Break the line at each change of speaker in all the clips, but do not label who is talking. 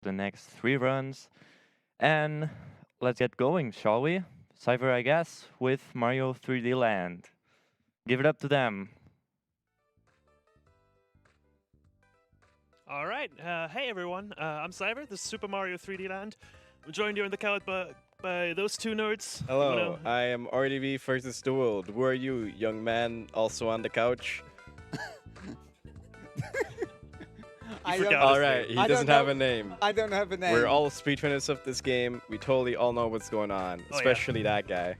the next 3 runs. And let's get going, shall we? Siver, I guess, with Mario 3D Land. Give it up to them.
All right. Hey, everyone. I'm Siver. This is Super Mario 3D Land. I'm joined here in the couch by those two nerds.
Hello, I am RDV versus the world. Who are you, young man, also on the couch? Alright, he doesn't have a name.
I don't have a name.
We're all speedrunners of this game. We totally all know what's going on, especially that guy.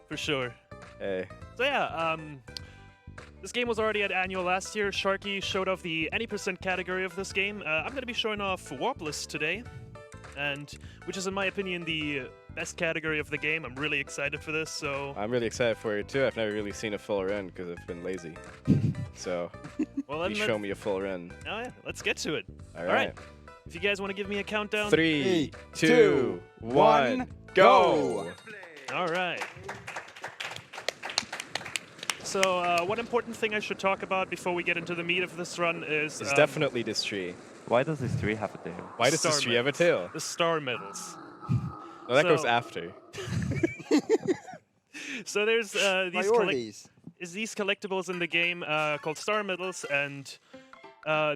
For sure.
Hey.
So yeah, this game was already at Annual last year. Sharky showed off the any percent category of this game. I'm going to be showing off Warpless today, and which is, in my opinion, the best category of the game. I'm really excited for this. So
I'm really excited for it too. I've never really seen a full run because I've been lazy. So
well,
please show me a full run.
Oh yeah, let's get to it.
All right.
If you guys want to give me a countdown.
3, 2, 1, go!
All right. So one important thing I should talk about before we get into the meat of this run is...
It's definitely this tree.
Why does this tree have a tail?
Why does this tree have a tail?
The star medals.
No, that goes after.
So there's these collectibles in the game called star medals, and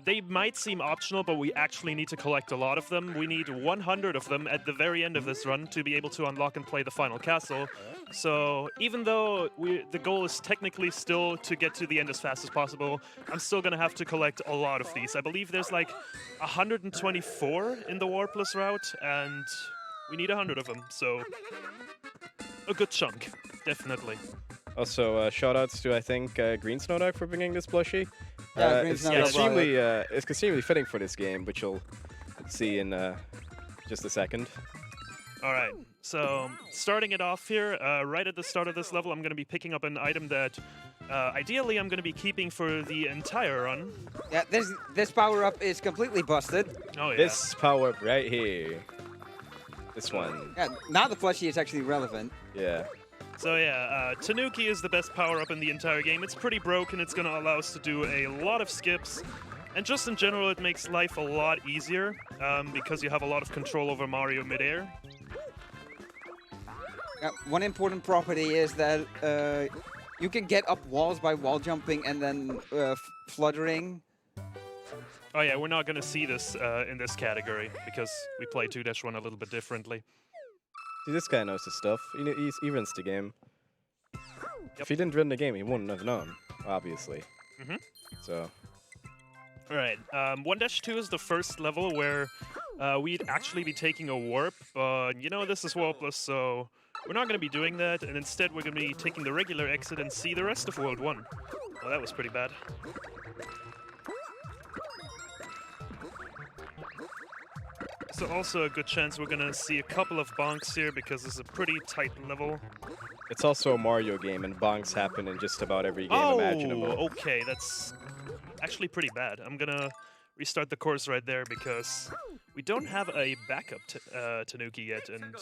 they might seem optional, but we actually need to collect a lot of them. We need 100 of them at the very end of this run to be able to unlock and play the final castle. So even though the goal is technically still to get to the end as fast as possible, I'm still going to have to collect a lot of these. I believe there's like 124 in the Warpless route, and we need 100 of them, so a good chunk, definitely.
Also, shoutouts to, I think, Green Snowdog for bringing this plushie.
Yeah,
it's extremely fitting for this game, which you'll see in just a second.
All right, so starting it off here, right at the start of this level, I'm going to be picking up an item that ideally I'm going to be keeping for the entire run.
Yeah, this power-up is completely busted.
Oh, yeah.
This power-up right here. This one.
Yeah, now the plushie is actually relevant.
Yeah.
So yeah, Tanuki is the best power-up in the entire game. It's pretty broken. It's going to allow us to do a lot of skips. And just in general, it makes life a lot easier because you have a lot of control over Mario midair.
One important property is that you can get up walls by wall jumping and then fluttering.
Oh yeah, we're not going to see this in this category because we play 2-1 a little bit differently.
See, this guy knows his stuff. He runs the game. Yep. If he didn't run the game, he wouldn't have known, obviously. So.
All right, 1-2 is the first level where we'd actually be taking a warp, but you know, this is Warpless, so we're not going to be doing that, and instead we're going to be taking the regular exit and see the rest of World 1. Oh, that was pretty bad. So also a good chance we're going to see a couple of bonks here because it's a pretty tight level.
It's also a Mario game, and bonks happen in just about every game imaginable.
Oh, okay, that's actually pretty bad. I'm going to restart the course right there because we don't have a backup Tanuki yet, and...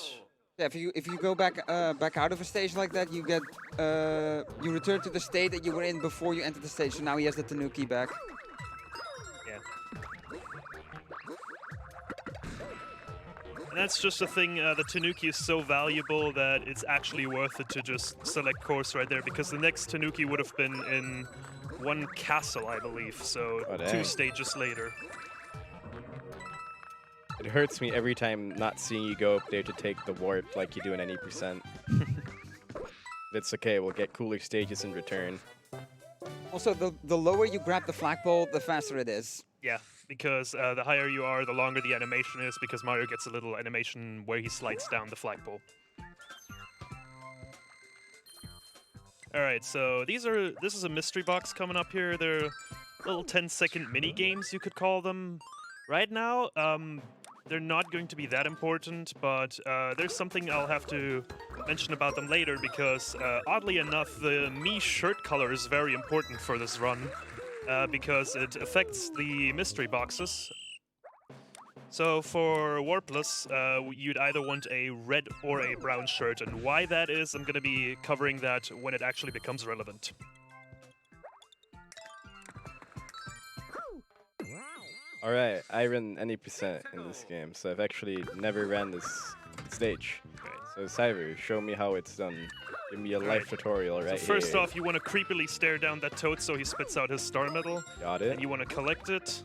Yeah, if you go back out of a stage like that, you get you return to the state that you were in before you entered the stage. So now he has the Tanuki back.
Yeah. And that's just the thing. The Tanuki is so valuable that it's actually worth it to just select course right there because the next Tanuki would have been in one castle, I believe. So 2 stages later.
It hurts me every time not seeing you go up there to take the warp like you do in any percent. It's okay, we'll get cooler stages in return.
Also, the lower you grab the flagpole, the faster it is.
Yeah, because the higher you are, the longer the animation is, because Mario gets a little animation where he slides down the flagpole. Alright, so this is a mystery box coming up here. They're little 10-second mini games, you could call them. Right now, they're not going to be that important, but there's something I'll have to mention about them later because, oddly enough, the Mii shirt color is very important for this run because it affects the mystery boxes. So for Warpless, you'd either want a red or a brown shirt, and why that is, I'm going to be covering that when it actually becomes relevant.
All right, I ran any percent in this game, so I've actually never ran this stage. So Siver, show me how it's done. Give me a live tutorial right
So first
here.
off, you want to creepily stare down that toad so he spits out his star medal.
Got
And
it.
you want to collect it.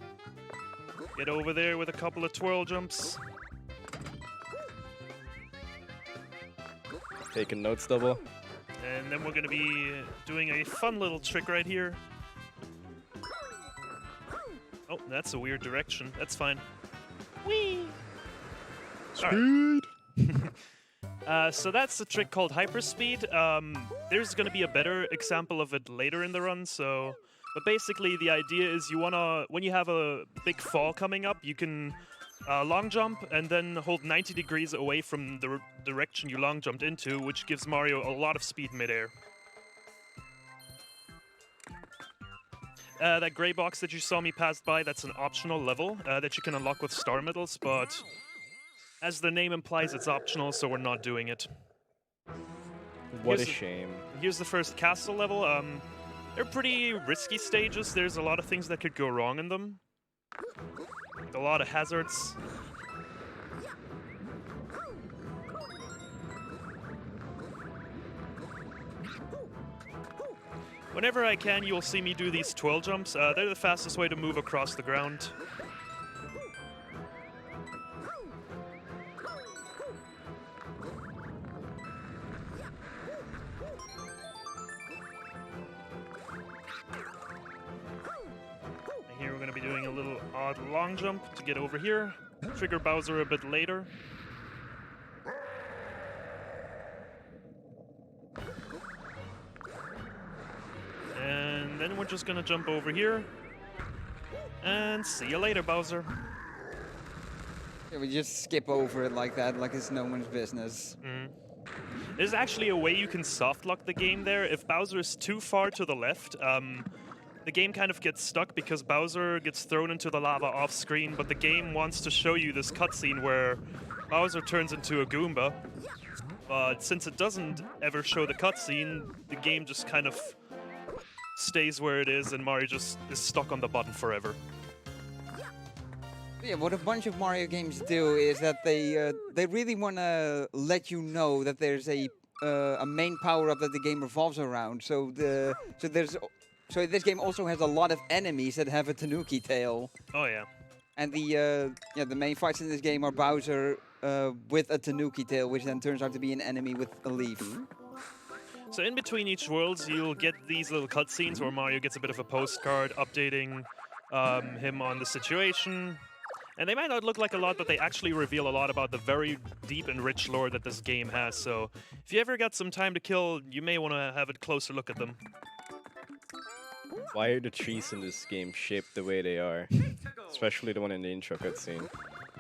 Get over there with a couple of twirl jumps.
Taking notes, double.
And then we're going to be doing a fun little trick right here. Oh, that's a weird direction. That's fine. Whee! Alright. So that's a trick called hyperspeed. There's going to be a better example of it later in the run. But basically, the idea is you wanna, when you have a big fall coming up, you can long jump and then hold 90 degrees away from the direction you long jumped into, which gives Mario a lot of speed midair. That gray box that you saw me pass by, that's an optional level that you can unlock with star medals, but as the name implies, it's optional, so we're not doing it.
What a
Here's the-
shame.
Here's the first castle level. They're pretty risky stages. There's a lot of things that could go wrong in them. A lot of hazards. Whenever I can, you'll see me do these twirl jumps. They're the fastest way to move across the ground. And here we're going to be doing a little odd long jump to get over here. Trigger Bowser a bit later. And then we're just gonna jump over here. And see you later, Bowser.
Yeah, we just skip over it like that, like it's no one's business.
There's actually a way you can soft lock the game there. If Bowser is too far to the left, the game kind of gets stuck because Bowser gets thrown into the lava off screen, but the game wants to show you this cutscene where Bowser turns into a Goomba. But since it doesn't ever show the cutscene, the game just kind of stays where it is, and Mario just is stuck on the button forever.
Yeah, what a bunch of Mario games do is that they really want to let you know that there's a main power-up that the game revolves around. So this game also has a lot of enemies that have a Tanuki tail.
Oh yeah.
And the main fights in this game are Bowser with a Tanuki tail, which then turns out to be an enemy with a leaf.
So in between each worlds, you'll get these little cutscenes where Mario gets a bit of a postcard updating him on the situation. And they might not look like a lot, but they actually reveal a lot about the very deep and rich lore that this game has. So if you ever got some time to kill, you may want to have a closer look at them.
Why are the trees in this game shaped the way they are? Especially the one in the intro cutscene.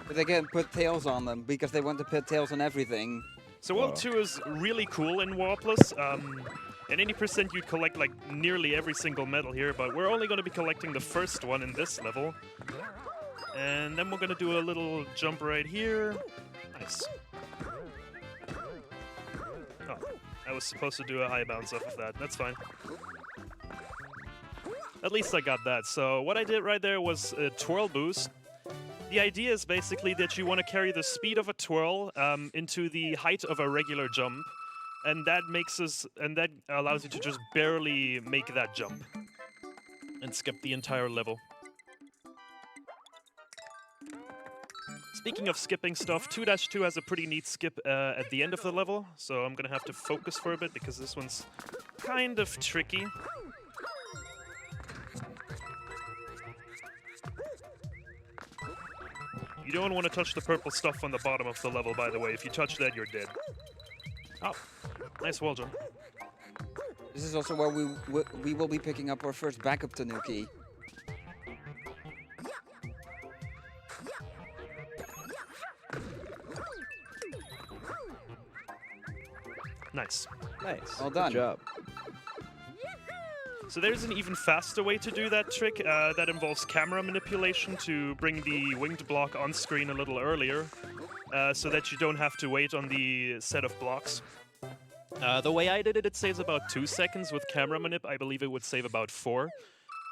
But they can put tails on them because they want to put tails on everything.
So World 2 is really cool in Warpless. At any percent, you'd collect like nearly every single medal here, but we're only going to be collecting the first one in this level. And then we're going to do a little jump right here. Nice. Oh, I was supposed to do a high bounce off of that. That's fine. At least I got that. So what I did right there was a twirl boost. The idea is basically that you want to carry the speed of a twirl into the height of a regular jump, and that allows you to just barely make that jump and skip the entire level. Speaking of skipping stuff, 2-2 has a pretty neat skip at the end of the level, so I'm gonna have to focus for a bit because this one's kind of tricky. You don't want to touch the purple stuff on the bottom of the level, by the way. If you touch that, you're dead. Oh, nice wall jump.
This is also where we will be picking up our first backup Tanuki.
Nice.
Nice.
Well done.
Good job.
So there's an even faster way to do that trick that involves camera manipulation to bring the winged block on screen a little earlier so that you don't have to wait on the set of blocks. The way I did it, it saves about 2 seconds. With camera manip, I believe it would save about 4.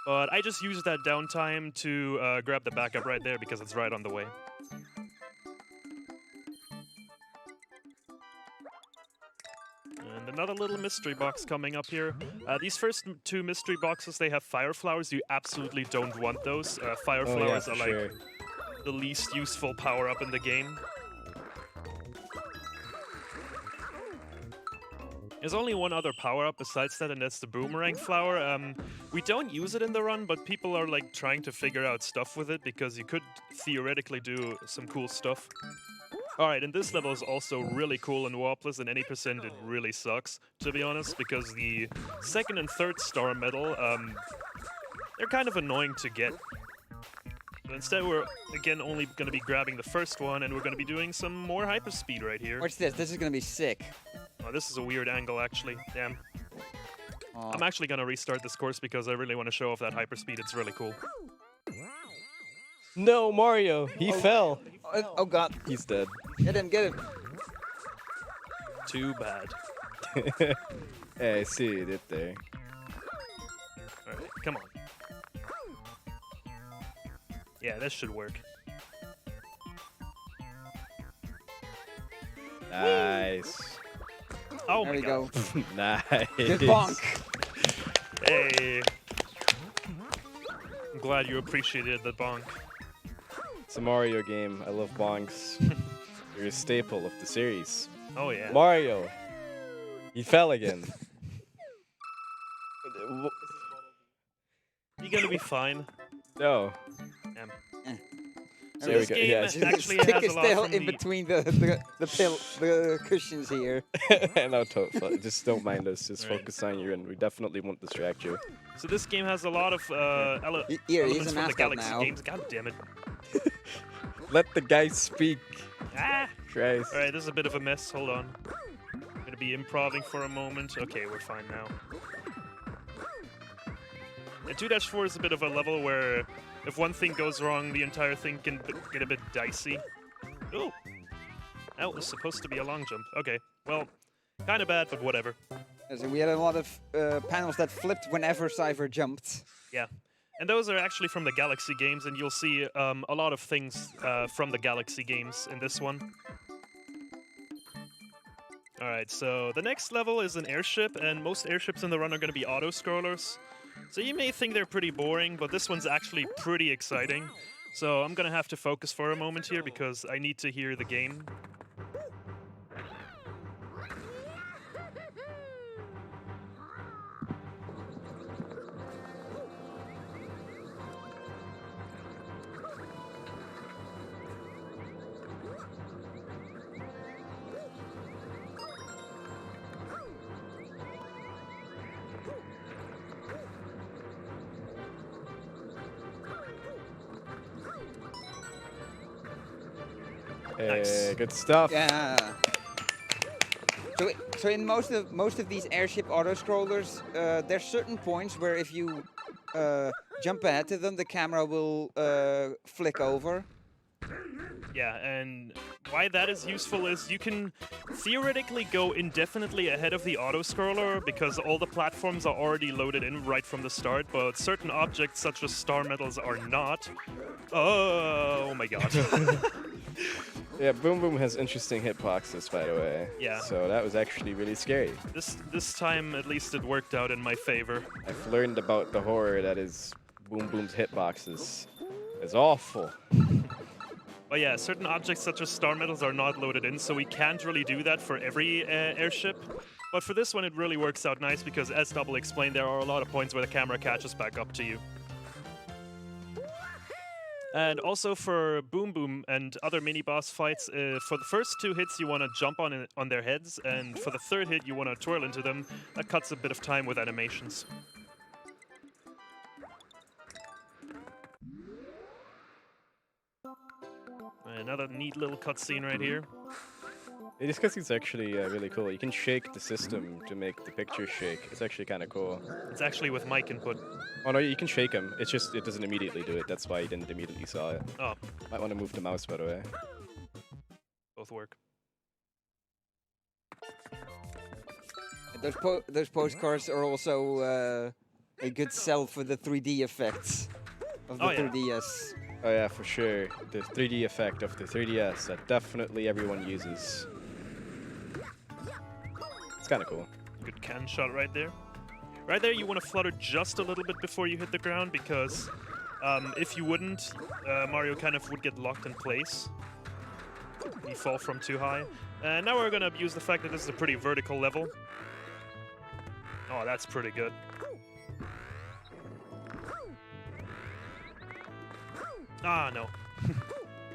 But I just used that downtime to grab the backup right there because it's right on the way. And another little mystery box coming up here. These first two mystery boxes, they have fire flowers. You absolutely don't want those. Fire
Oh, yeah,
flowers
for
are
sure.
like the least useful power-up in the game. There's only one other power-up besides that, and that's the boomerang flower. We don't use it in the run, but people are like trying to figure out stuff with it because you could theoretically do some cool stuff. Alright, and this level is also really cool in Warpless, and any percent it really sucks, to be honest, because the second and third star medal, they're kind of annoying to get. But instead we're, again, only going to be grabbing the first one, and we're going to be doing some more hyperspeed right here.
Watch this. This is gonna be sick.
Oh, this is a weird angle, actually. Damn.
Aw.
I'm actually going to restart this course because I really want to show off that hyperspeed. It's really cool.
No, Mario! He fell!
Oh god.
He's dead.
Get him, get him.
Too bad.
Hey, I see you did there.
Alright, come on. Yeah, this should work.
Nice.
Oh
There
my
we
god.
go.
Nice.
Good bonk.
Hey. I'm glad you appreciated the bonk.
It's a Mario game. I love bonks. You're a staple of the series.
Oh yeah.
Mario! He fell again.
You're gonna be fine.
No.
Damn.
There
There we
this
go.
game
Yeah,
actually
Stick
has
is
a lot
still
from
in
the...
between the cushions here.
no, totally. Just don't mind us. Just
Right.
focus on you, and we definitely won't distract you.
So this game has a lot of
Here, he's
elements
a
from the
mascot
Galaxy
now.
games. God damn it.
Let the guy speak.
Ah!
Christ.
Alright, this is a bit of a mess. Hold on. I'm gonna be improving for a moment. Okay, we're fine now. And 2-4 is a bit of a level where if one thing goes wrong, the entire thing can get a bit dicey. Ooh! That was supposed to be a long jump. Okay, well, kind of bad, but whatever.
So we had a lot of panels that flipped whenever Siver jumped.
Yeah. And those are actually from the Galaxy games, and you'll see a lot of things from the Galaxy games in this one. Alright, so the next level is an airship, and most airships in the run are going to be auto-scrollers. So you may think they're pretty boring, but this one's actually pretty exciting. So I'm going to have to focus for a moment here because I need to hear the game. Nice.
Good stuff.
Yeah. So in most of these airship auto scrollers, there's certain points where if you jump ahead to them, the camera will flick over.
Yeah, and why that is useful is you can theoretically go indefinitely ahead of the auto-scroller because all the platforms are already loaded in right from the start, but certain objects such as star medals are not. Oh my god.
Yeah, Boom Boom has interesting hitboxes, by the way.
Yeah.
So that was actually really scary.
This time, at least, it worked out in my favor.
I've learned about the horror that is Boom Boom's hitboxes. It's awful.
But yeah, certain objects such as star medals are not loaded in, so we can't really do that for every airship. But for this one, it really works out nice because, as Double explained, there are a lot of points where the camera catches back up to you. And also for Boom Boom and other mini-boss fights, for the first 2 hits you want to jump on their heads, and for the 3rd hit you want to twirl into them. That cuts a bit of time with animations. Another neat little cutscene right here.
Yeah, this cutscene's actually really cool. You can shake the system to make the picture shake. It's actually kind of cool.
It's actually with mic input.
Oh no, you can shake them. It's just, it doesn't immediately do it. That's why you didn't immediately saw it.
Oh,
Might want to move the mouse, by the way.
both work.
Those postcards are also a good sell for the 3D effects of the
Oh, yeah.
3DS.
Oh yeah, for sure. The 3D effect of the 3DS that definitely everyone uses. It's kind of cool.
Good can shot right there. Right there, you want to flutter just a little bit before you hit the ground because if you wouldn't, Mario kind of would get locked in place. You fall from too high. And now we're going to abuse the fact that this is a pretty vertical level. Oh, that's pretty good. Ah, no.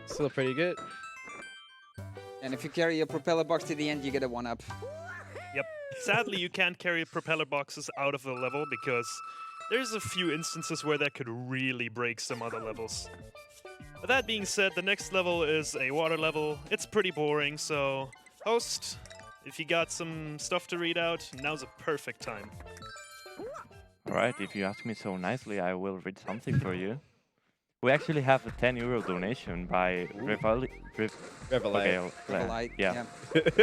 Still pretty good.
And if you carry a propeller box to the end, you get a 1-up.
Yep. Sadly, you can't carry propeller boxes out of the level because there's a few instances where that could really break some other levels. But that being said, the next level is a water level. It's pretty boring, so host, if you got some stuff to read out, now's a perfect time.
Alright, if you ask me so nicely, I will read something for you. We actually have a €10 donation by
Revelite.
Light,
Yeah,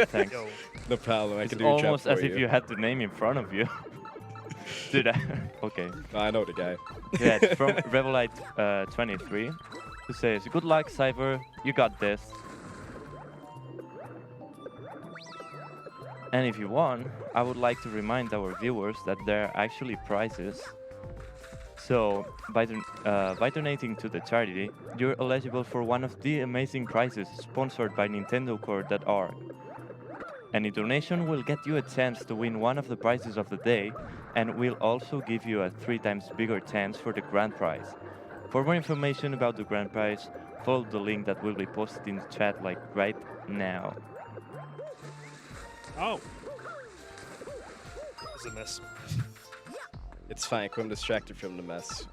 thanks.
Yo,
No problem, I
It's
can do your job
almost
for
as if
you.
you had the name in front of you. Did I? Okay.
No, I know the guy.
Yeah, it's from Revelite 23, who says, "Good luck, Siver. You got this." And if you want, I would like to remind our viewers that there are actually prizes. So, by donating to the charity, you're eligible for one of the amazing prizes sponsored by NintendoCore.org. Any donation will get you a chance to win one of the prizes of the day, and will also give you a 3 times bigger chance for the grand prize. For more information about the grand prize, follow the link that will be posted in the chat like right now.
oh. This is a mess.
It's fine, I'm distracted from the mess.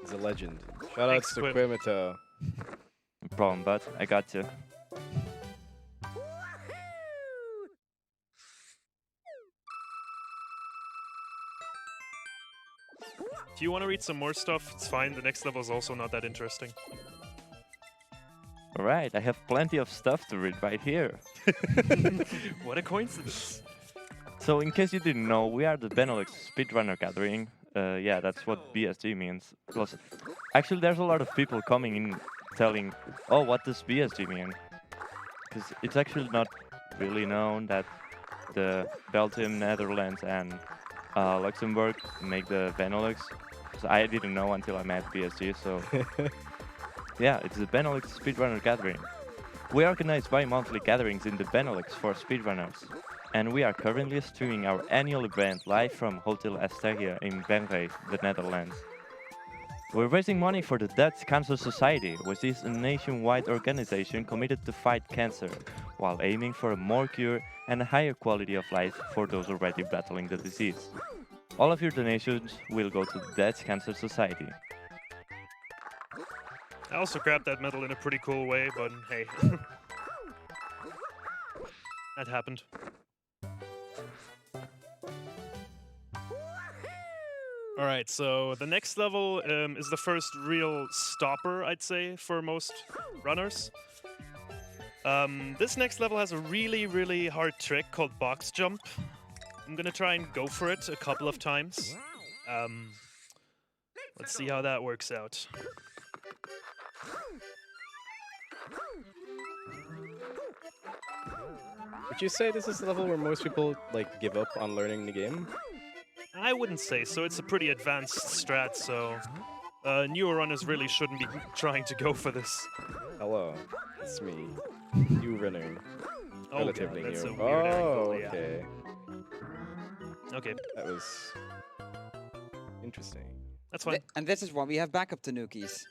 He's a legend. Shout
Thanks,
outs to
Quim.
Quimito.
No problem, bud. I got you.
If you want to read some more stuff, it's fine. The next level is also not that interesting.
Alright, I have plenty of stuff to read right here.
What a coincidence.
So, in case you didn't know, we are the Benelux Speedrunner Gathering. Yeah, that's what BSG means. Plus, actually, there's a lot of people coming in telling, oh, what does BSG mean? Because it's actually not really known that the Belgium, Netherlands, and Luxembourg make the Benelux. So I didn't know until I met BSG, so yeah, it's the Benelux Speedrunner Gathering. We organize bi-monthly gatherings in the Benelux for speedrunners. And we are currently streaming our annual event live from Hotel Asteria in Benrey, the Netherlands. We're raising money for the Dutch Cancer Society, which is a nationwide organization committed to fight cancer, while aiming for a more cure and a higher quality of life for those already battling the disease. All of your donations will go to the Dutch Cancer Society.
I also grabbed that medal in a pretty cool way, but hey. That happened. Alright, so the next level is the first real stopper, I'd say, for most runners. This next level has a really, really hard trick called box jump. I'm gonna try and go for it a couple of times. Let's see how that works out.
Would you say this is the level where most people like give up on learning the game?
I wouldn't say so. It's a pretty advanced strat, so newer runners really shouldn't be trying to go for this.
Hello, it's me, new runner,
Oh,
relatively
that's
new.
a weird
Oh,
angle, yeah.
okay,
Okay,
that was interesting.
that's fine.
And this is why we have backup Tanukis.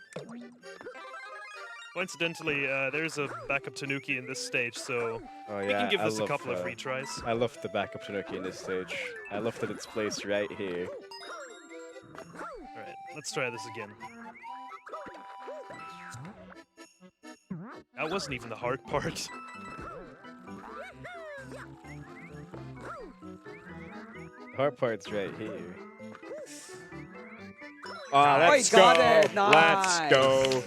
Coincidentally, there's a backup Tanuki in this stage, so
Oh
we
yeah,
can give
I
this a
love,
couple of retries.
I love the backup Tanuki in this stage. I love that it's placed right here.
Alright, let's try this again. That wasn't even the hard part.
The hard part's right here.
Oh,
let's
he got
go!
it!
Let's
Nice.
go!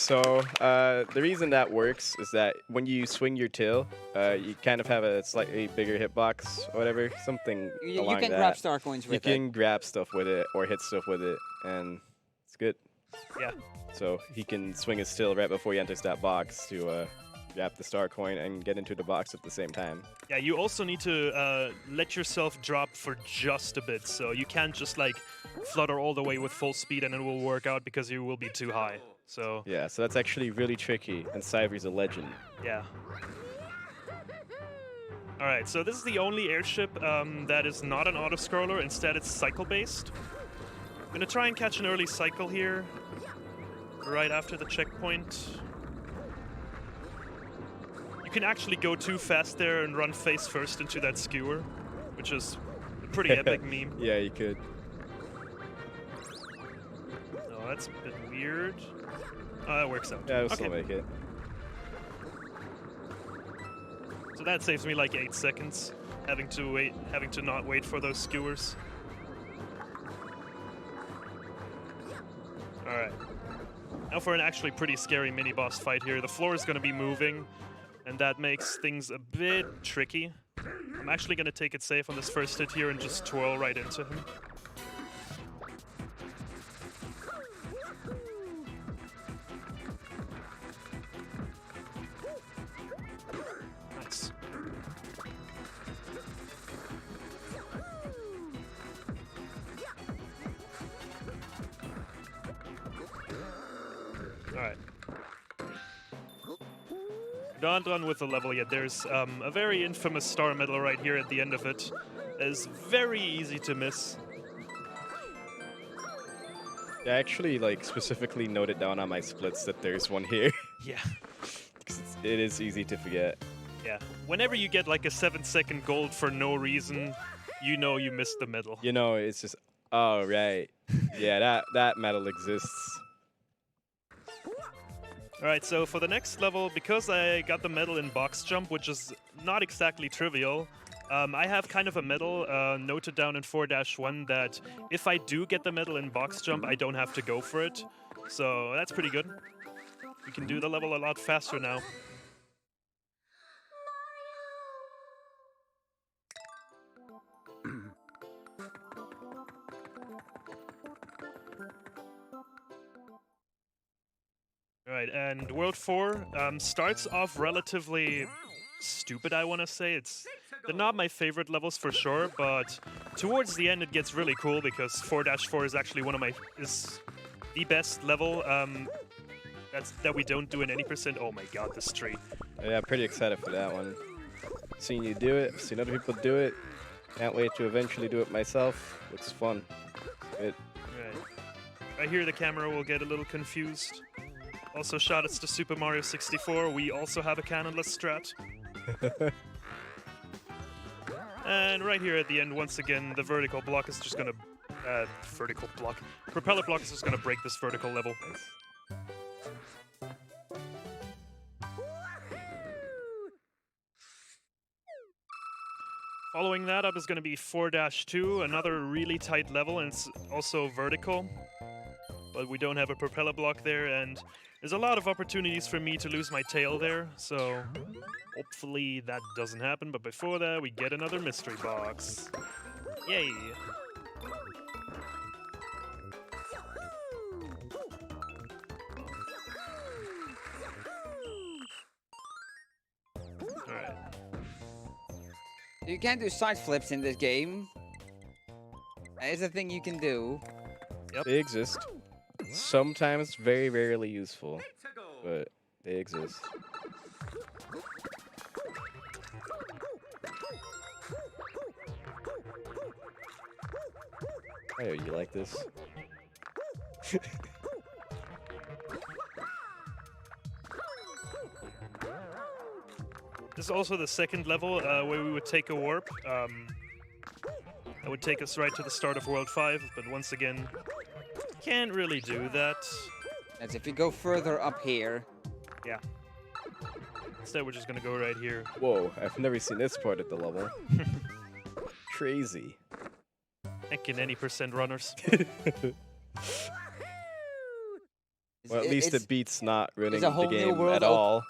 So the reason that works is that when you swing your tail, you kind of have a slightly bigger hitbox or whatever, something
You
along
can
that.
grab star coins
You
with
can grab stuff with it or hit stuff with it, and it's good.
Yeah.
So he can swing his tail right before he enters that box to grab the star coin and get into the box at the same time.
Yeah, you also need to let yourself drop for just a bit, so you can't just like flutter all the way with full speed and it will work out because you will be too high. So
Yeah, so that's actually really tricky, and Siver's a legend.
yeah. All right, so this is the only airship that is not an auto-scroller. Instead, it's cycle-based. I'm gonna try and catch an early cycle here, right after the checkpoint. You can actually go too fast there and run face first into that skewer, which is a pretty epic meme.
Yeah, you could.
Oh, that's a bit weird. Oh, that works out.
Yeah, it'll
Okay.
still make it.
So that saves me like 8 seconds, having to not wait for those skewers. All right. Now for an actually pretty scary mini-boss fight here. The floor is going to be moving, and that makes things a bit tricky. I'm actually going to take it safe on this first hit here and just twirl right into him. Nice. Alright. Not done with the level yet. There's a very infamous star medal right here at the end of it. That is very easy to miss.
I actually like specifically noted down on my splits that there's one here.
Yeah.
'Cause it is easy to forget.
Yeah. Whenever you get like a 7-second gold for no reason, you know you missed the medal.
You know, it's just, oh, right. Yeah, that medal exists.
Alright, so for the next level, because I got the medal in box jump, which is not exactly trivial, I have kind of a medal noted down in 4-1 that if I do get the medal in box jump, I don't have to go for it. So that's pretty good. We can do the level a lot faster now. Alright, and World 4 starts off relatively stupid, I want to say. They're not my favorite levels for sure, but towards the end it gets really cool because 4-4 is actually is the best level that we don't do in any percent. Oh my god, this tree.
Yeah, I'm pretty excited for that one. Seen you do it, seen other people do it. Can't wait to eventually do it myself. Looks fun. Good.
Right. Right here the camera will get a little confused. Also shoutouts to Super Mario 64. We also have a cannonless strat. And right here at the end, once again, the vertical block is just gonna... Propeller block is just gonna break this vertical level. Following that up is gonna be 4-2, another really tight level, and it's also vertical. But we don't have a propeller block there, and there's a lot of opportunities for me to lose my tail there, so hopefully that doesn't happen. But before that, we get another mystery box. Yay! Alright.
You can't do side flips in this game. It's a thing you can do.
They exist. Sometimes very rarely useful, but they exist. Oh, you like this?
This is also the second level where we would take a warp. That would take us right to the start of World 5, but once again, can't really do that.
As if you go further up here.
Yeah. Instead, we're just gonna go right here.
Whoa, I've never seen this part of the level. Crazy.
Heck in any percent runners.
This
Well, at least
it's,
it beats not running
a
the
whole new
game
world
at all.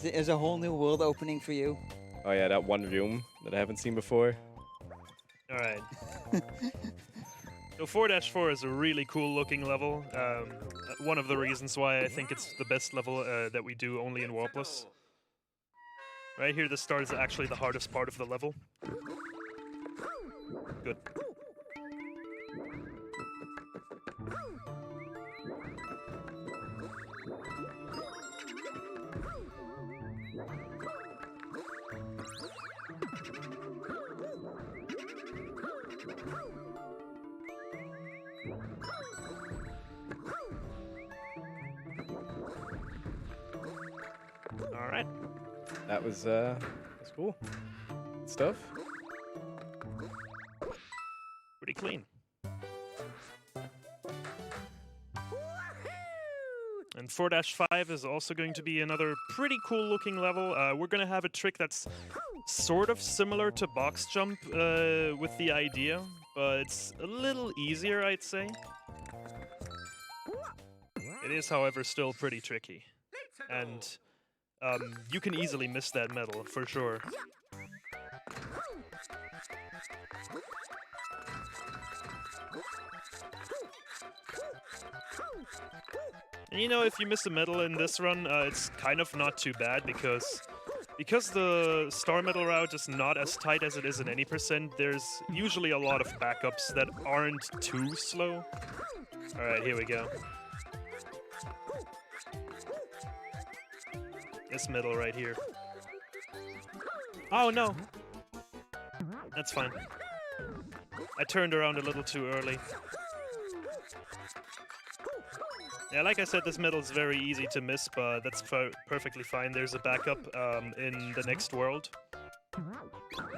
There's a whole new world opening for you.
Oh yeah, that one room that I haven't seen before.
All right. So 4-4 is a really cool looking level. One of the reasons why I think it's the best level that we do only in Warpless. Right here, the start is actually the hardest part of the level. Good. All right.
That was cool. Good stuff.
Pretty clean. And 4-5 is also going to be another pretty cool looking level. We're going to have a trick that's sort of similar to box jump with the idea, but it's a little easier, I'd say. It is, however, still pretty tricky. And you can easily miss that medal, for sure. And you know, if you miss a medal in this run, it's kind of not too bad because the star medal route is not as tight as it is in any percent, there's usually a lot of backups that aren't too slow. Alright, here we go. This medal right here. Oh no! That's fine. I turned around a little too early. Yeah, like I said, this medal is very easy to miss, but that's perfectly fine. There's a backup in the next world,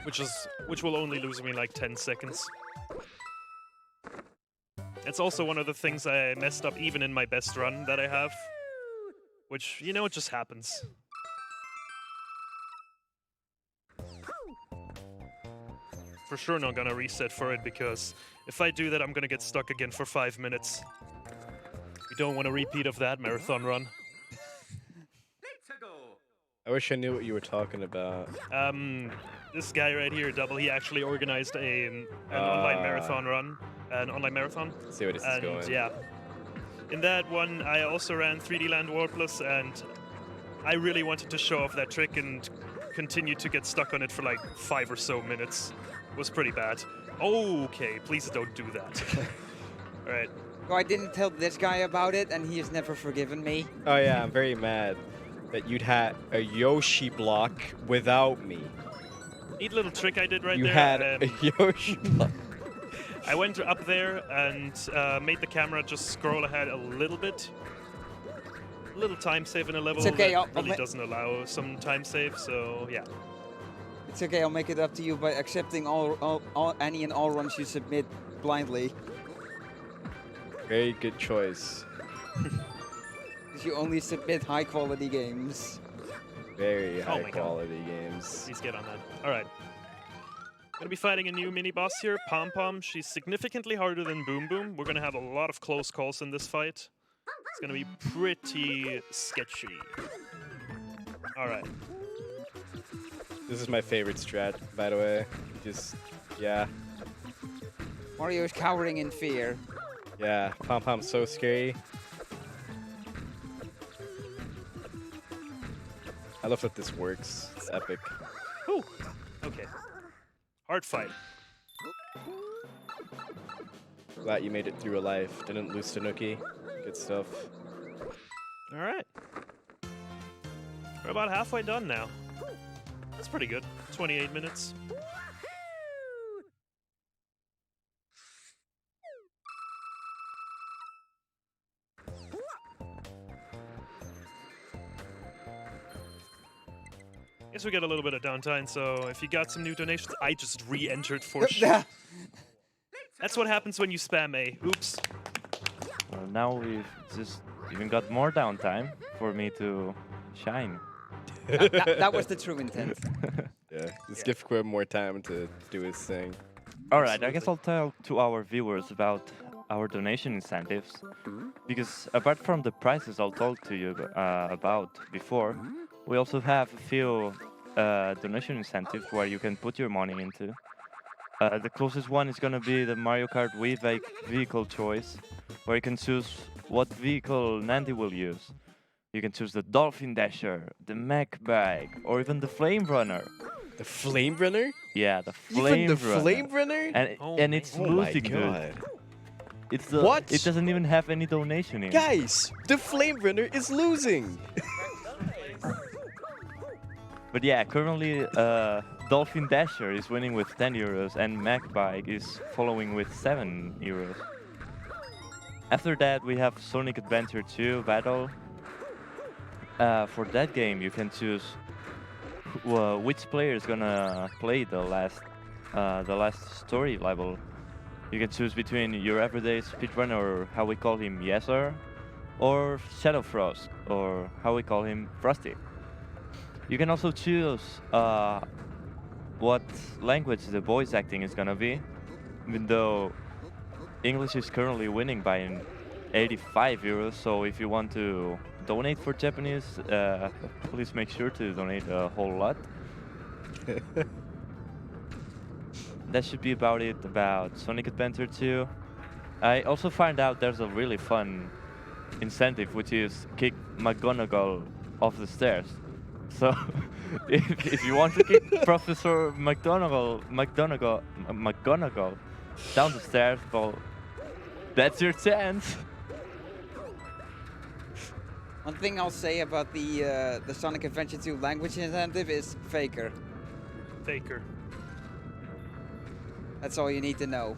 which will only lose me like 10 seconds. It's also one of the things I messed up even in my best run that I have, which, you know, it just happens. For sure not gonna reset for it, because if I do that, I'm gonna get stuck again for 5 minutes. We don't want a repeat of that marathon run.
I wish I knew what you were talking about.
This guy right here, Double, he actually organized an online marathon run, an online marathon.
Let's see where this is going.
Yeah, in that one, I also ran 3D Land Warpless, and I really wanted to show off that trick and continued to get stuck on it for like 5 or so minutes. It was pretty bad. Okay, please don't do that. All right.
So I didn't tell this guy about it, and he has never forgiven me.
Oh yeah, I'm very mad that you'd had a Yoshi block without me.
Neat little trick I did right
You
there.
had a Yoshi block.
I went up there and made the camera just scroll ahead a little bit. A little time save in a level
It's okay,
that really doesn't allow some time save, so yeah.
It's okay, I'll make it up to you by accepting any and all runs you submit blindly.
Very good choice.
Because you only submit high-quality games.
Very
Oh
high
my God.
quality games.
Please get on that. All right. Gonna be fighting a new mini-boss here, Pom Pom. She's significantly harder than Boom Boom. We're gonna have a lot of close calls in this fight. It's gonna be pretty sketchy. All right.
This is my favorite strat, by the way. Just, yeah.
Mario is cowering in fear.
Yeah, Pom Pom's so scary. I love that this works. It's epic.
Whew. Okay. Hard fight.
Glad you made it through alive. Didn't lose to Nookie. Good stuff.
All right. We're about halfway done now. That's pretty good. 28 minutes. Guess we got a little bit of downtime, so if you got some new donations, I just re-entered for sure. That's what happens when you spam A. Oops.
Well, now we've just even got more downtime for me to shine.
That was the true intent.
Yeah, just give Quib more time to do his thing.
All right, I guess I'll tell to our viewers about our donation incentives, because apart from the prices I'll talk to you about before, we also have a few donation incentives where you can put your money into. The closest one is gonna be the Mario Kart Wii vehicle choice, where you can choose what vehicle Nandy will use. You can choose the Dolphin Dasher, the Mech Bike, or even the Flame Runner.
The Flame Runner?
Yeah, the
Even
Flame
the
Runner.
Flame Runner?
And it's
Oh my
losing, dude.
god.
It's the,
What?
It doesn't even have any donation in.
Guys, the Flame Runner is losing.
But yeah, currently Dolphin Dasher is winning with 10 euros and Mech Bike is following with 7 euros. After that we have Sonic Adventure 2 Battle. For that game you can choose which player is gonna play the last story level. You can choose between your everyday speedrunner, or how we call him Yeser, or Shadow Frost, or how we call him Frosty. You can also choose what language the voice acting is gonna be, even though English is currently winning by 85 euros. So if you want to donate for Japanese, please make sure to donate a whole lot. That should be about it about Sonic Adventure 2. I also find out there's a really fun incentive, which is kick McGonagall off the stairs. So, if you want to kick Professor McGonagall down the stairs, well, that's your chance.
One thing I'll say about the Sonic Adventure 2 language incentive is Faker.
Faker.
That's all you need to know.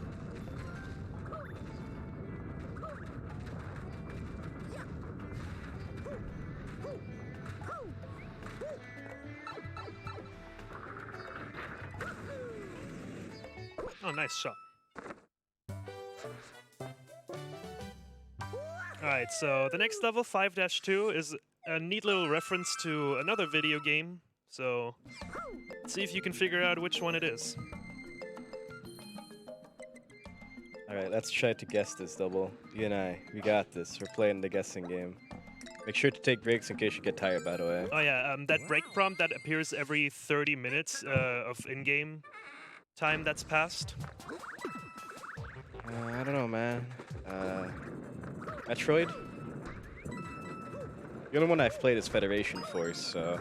Oh, nice shot. Alright, so the next level, 5-2, is a neat little reference to another video game. So, let's see if you can figure out which one it is.
Alright, let's try to guess this, Double. You and I, we got this. We're playing the guessing game. Make sure to take breaks in case you get tired, by the way.
Oh yeah, that break prompt that appears every 30 minutes of in-game time that's passed.
I don't know, man. Metroid? The only one I've played is Federation Force, so...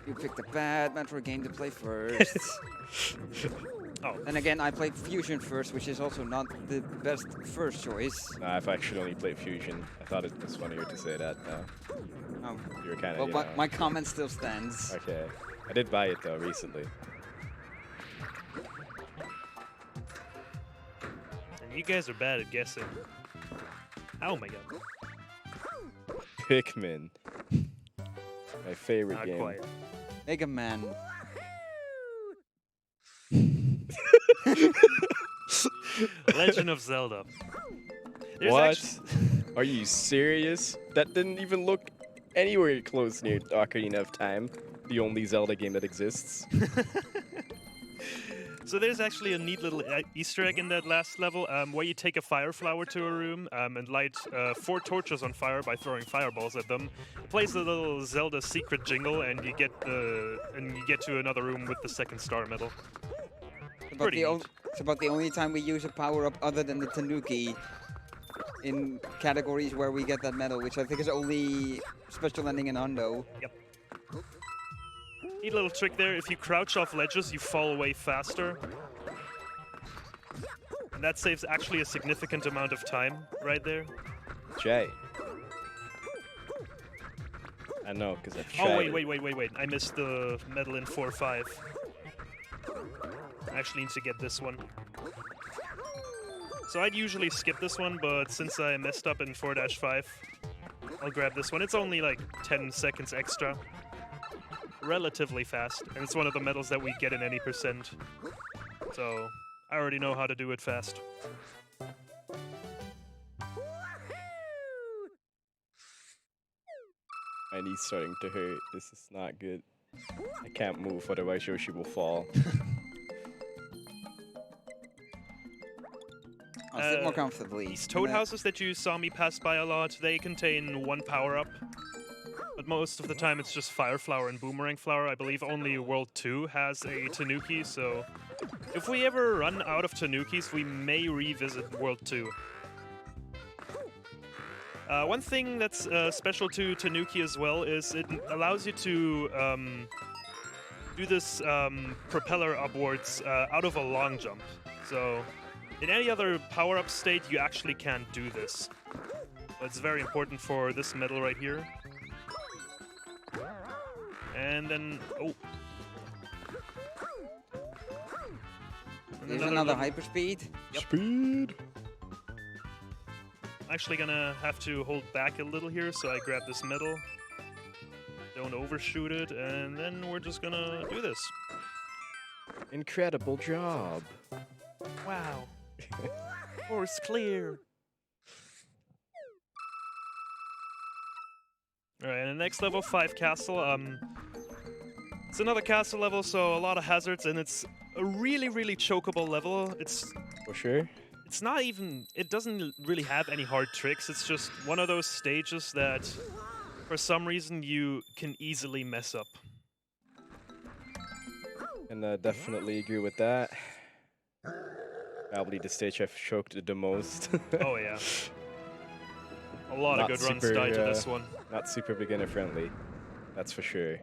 You picked a bad Metroid game to play first.
Oh.
Then again, I played Fusion first, which is also not the best first choice.
Nah, I've actually only played Fusion. I thought it was funnier to say that, though.
Oh.
You were kind
Well,
of,
my comment still stands.
Okay. I did buy it, though, recently.
And you guys are bad at guessing. Oh my god.
Pikmin. My favorite
Not
game.
quite.
Mega Man.
Legend of Zelda. There's
What? Are you serious? That didn't even look anywhere close near Ocarina of Time, the only Zelda game that exists.
So there's actually a neat little Easter egg in that last level where you take a fire flower to a room and light 4 torches on fire by throwing fireballs at them. It plays a little Zelda secret jingle, and you get to another room with the second star medal. Pretty neat.
It's about the only time we use a power-up other than the Tanuki in categories where we get that medal, which I think is only special ending in Hondo.
Yep. Neat little trick there. If you crouch off ledges, you fall away faster. And that saves actually a significant amount of time right there.
Jay. I know, because I've tried.
Oh, wait. I missed the medal in 4-5. I actually need to get this one. So I'd usually skip this one, but since I messed up in 4-5, I'll grab this one. It's only like 10 seconds extra. Relatively fast, and it's one of the medals that we get in any percent. So I already know how to do it fast.
My knee's starting to hurt. This is not good. I can't move, otherwise Yoshi will fall.
Sit more comfortably.
These toad houses that you saw me pass by a lot, they contain one power-up. But most of the time it's just Fire Flower and Boomerang Flower. I believe only World 2 has a Tanuki, so if we ever run out of Tanukis, we may revisit World 2. One thing that's special to Tanuki as well is it allows you to do this propeller upwards out of a long jump. So in any other power-up state, you actually can't do this. So it's very important for this medal right here. And then, oh. And
There's another hyperspeed.
Yep.
Speed.
I'm actually gonna have to hold back a little here, so I grab this medal. Don't overshoot it, and then we're just gonna do this.
Incredible job.
Wow. Course clear. Alright, and the next level, 5 castle. It's another castle level, so a lot of hazards, and it's a really, really chokeable level. It's
For sure.
It's not even, it doesn't really have any hard tricks. It's just one of those stages that, for some reason, you can easily mess up.
And definitely agree with that. Probably the stage I've choked the most.
Oh yeah. A lot
Not
of good runs
super,
died to this one.
Not super beginner friendly. That's for sure.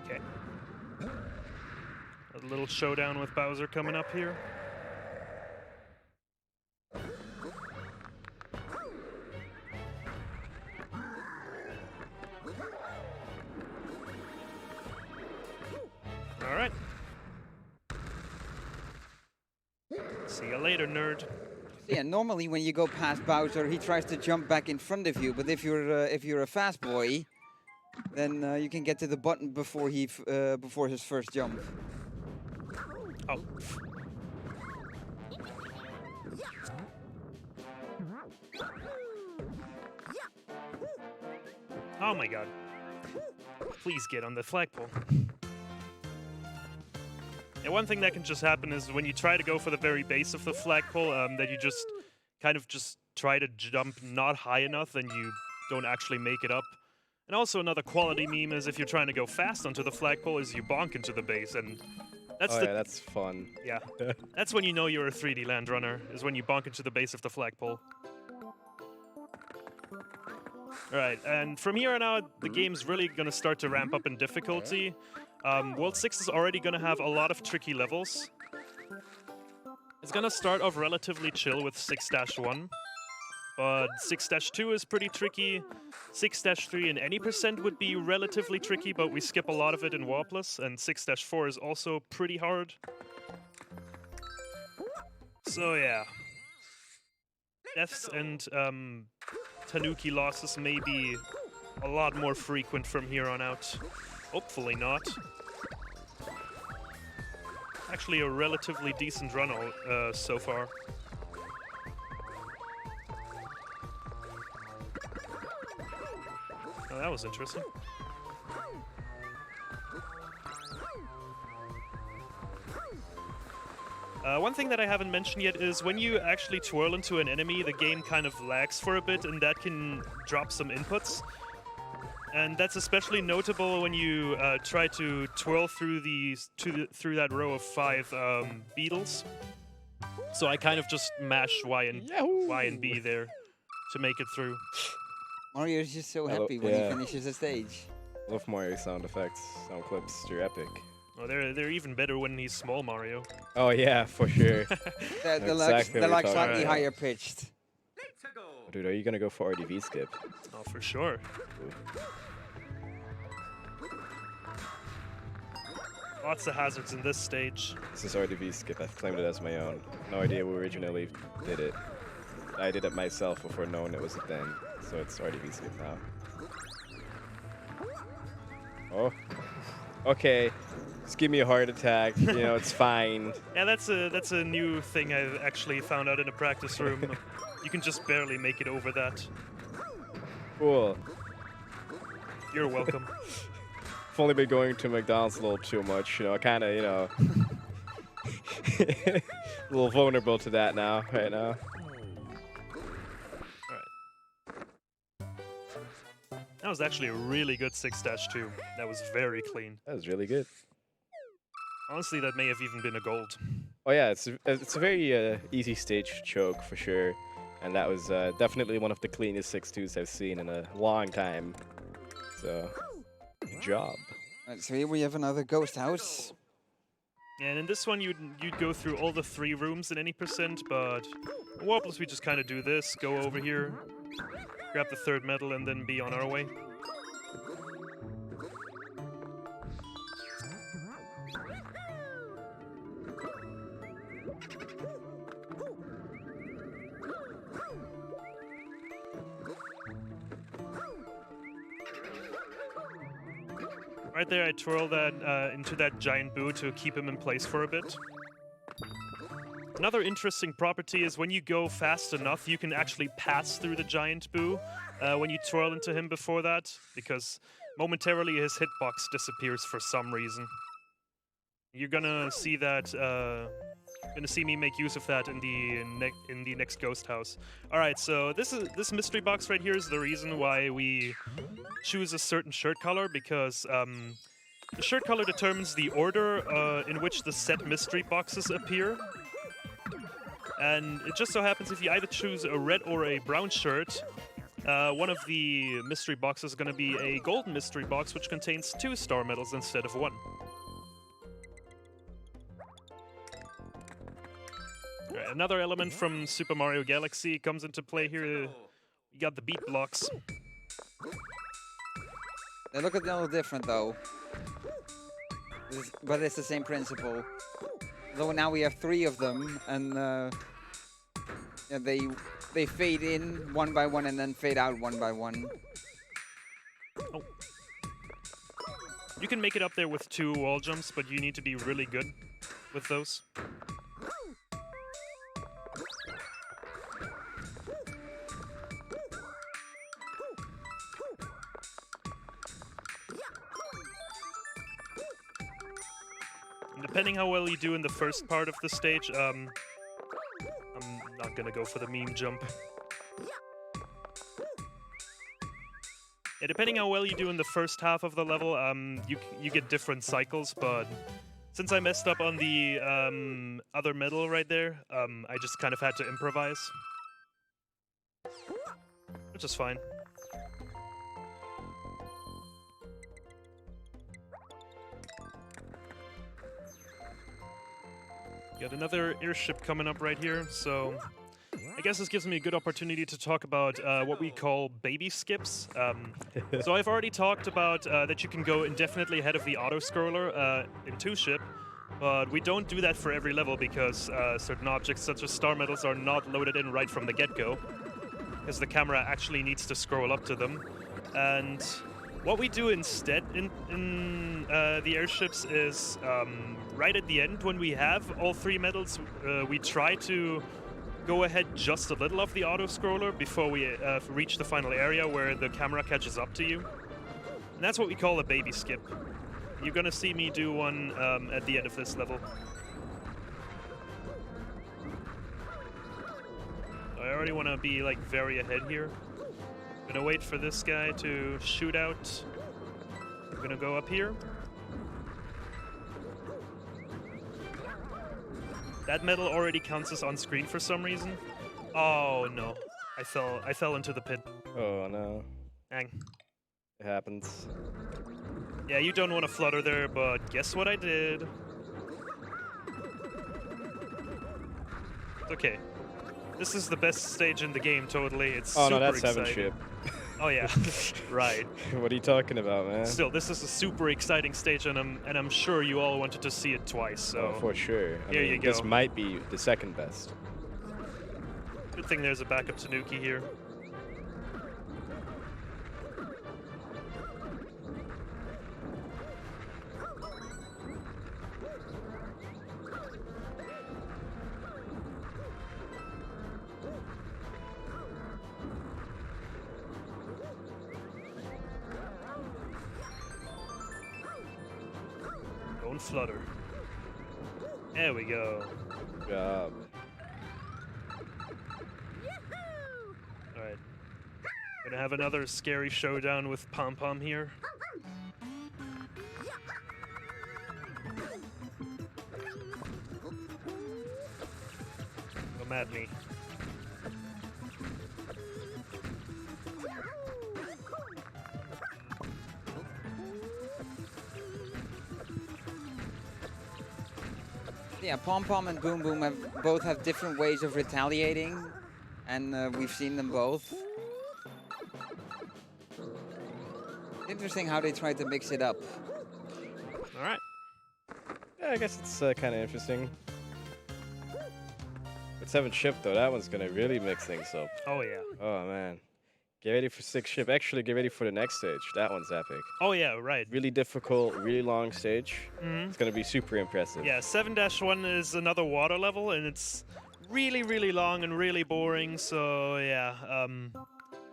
Okay. A little showdown with Bowser coming up here. All right. See you later, nerd.
Yeah, normally when you go past Bowser, he tries to jump back in front of you. But if you're a fast boy, then you can get to the button before before his first jump.
Oh. Oh my god. Please get on the flagpole. Yeah, one thing that can just happen is when you try to go for the very base of the flagpole, that you just kind of just try to jump not high enough and you don't actually make it up. And also another quality meme is if you're trying to go fast onto the flagpole is you bonk into the base, and that's
Yeah, that's fun.
yeah. That's when you know you're a 3D land runner, is when you bonk into the base of the flagpole. Alright, and from here on out, the game's really gonna start to ramp up in difficulty. World 6 is already gonna have a lot of tricky levels. It's gonna start off relatively chill with 6-1, but 6-2 is pretty tricky. 6-3 in any percent would be relatively tricky, but we skip a lot of it in Warpless, and 6-4 is also pretty hard. So yeah. Deaths and Tanuki losses may be a lot more frequent from here on out. Hopefully not. Actually a relatively decent run so far. Oh, that was interesting. One thing that I haven't mentioned yet is when you actually twirl into an enemy, the game kind of lags for a bit, and that can drop some inputs. And that's especially notable when you try to twirl through through that row of 5 beetles. So I kind of just mash Y and B there to make it through.
Mario is just so happy when he finishes a stage.
Love Mario sound effects, sound clips, they're epic.
Oh, they're even better when he's small Mario.
Oh yeah, for sure.
They're
Exactly what
like
we're talking
slightly
about.
higher pitched.
Dude, are you gonna go for RDV skip?
Oh, for sure. Lots of hazards in this stage.
This is RDV skip. I've claimed it as my own. No idea who originally did it. I did it myself before knowing it was a thing. So it's RDV skip now. Oh. Okay. Just give me a heart attack. You know, it's fine.
Yeah, that's a new thing I've actually found out in a practice room. You can just barely make it over that.
Cool.
You're welcome.
I've only been going to McDonald's a little too much. You know, kind of, you know, a little vulnerable to that now, right now.
That was actually a really good 6-2. That was very clean.
That was really good.
Honestly, that may have even been a gold.
Oh yeah, it's a very easy stage to choke for sure, and that was definitely one of the cleanest 6-2s I've seen in a long time. So, good job.
Right, so here we have another ghost house.
And in this one, you'd go through all the 3 rooms in any percent, but in Warpless we just kind of do this, go over here, grab the 3rd medal, and then be on our way. Right there, I twirl that into that giant boo to keep him in place for a bit. Another interesting property is when you go fast enough, you can actually pass through the giant boo when you twirl into him before that, because momentarily his hitbox disappears for some reason. You're gonna see that. Gonna see me make use of that in the next ghost house. All right, so this mystery box right here is the reason why we choose a certain shirt color, because the shirt color determines the order in which the set mystery boxes appear. And it just so happens if you either choose a red or a brown shirt, one of the mystery boxes is going to be a golden mystery box, which contains 2 star medals instead of 1. Right, another element from Super Mario Galaxy comes into play here. You got the beat blocks.
They look a little different though, but it's the same principle. Though now we have 3 of them, and yeah, they fade in one by one and then fade out one by one.
Oh. You can make it up there with 2 wall jumps, but you need to be really good with those. Depending how well you do in the first part of the stage, I'm not gonna go for the meme jump. Yeah, depending how well you do in the first half of the level, you get different cycles, but since I messed up on the other medal right there, I just kind of had to improvise. Which is fine. Got another airship coming up right here, so I guess this gives me a good opportunity to talk about what we call baby skips. So I've already talked about that you can go indefinitely ahead of the auto-scroller in 2-ship, but we don't do that for every level because certain objects such as star medals are not loaded in right from the get-go, because the camera actually needs to scroll up to them. And what we do instead in the airships is right at the end, when we have all 3 medals, we try to go ahead just a little of the auto-scroller before we reach the final area where the camera catches up to you. And that's what we call a baby skip. You're gonna see me do one at the end of this level. I already want to be like very ahead here. Gonna wait for this guy to shoot out. I'm gonna go up here. That medal already counts as on screen for some reason. Oh no, I fell into the pit.
Oh no.
Dang.
It happens.
Yeah, you don't want to flutter there, but guess what I did? It's okay. This is the best stage in the game, totally. It's
Oh
super
no, that's
exciting.
7-ship.
Oh yeah, right.
What are you talking about, man?
Still, this is a super exciting stage, and I'm sure you all wanted to see it twice. So
Oh, for sure. I
here
mean,
you
this
go.
might be the second best.
Good thing there's a backup Tanuki here. Don't flutter. There we go.
Good job.
Alright. Gonna have another scary showdown with Pom Pom here. Go mad me.
Yeah, Pom Pom and Boom Boom both have different ways of retaliating, and we've seen them both. Interesting how they try to mix it up.
Alright.
Yeah, I guess it's kind of interesting. With 7th ship, though, that one's going to really mix things up.
Oh yeah.
Oh, man. Get ready for 6th ship. Actually, get ready for the next stage. That one's epic.
Oh yeah, right.
Really difficult, really long stage.
Mhm.
It's going to be super impressive.
Yeah, 7-1 is another water level, and it's really, really long and really boring. So yeah,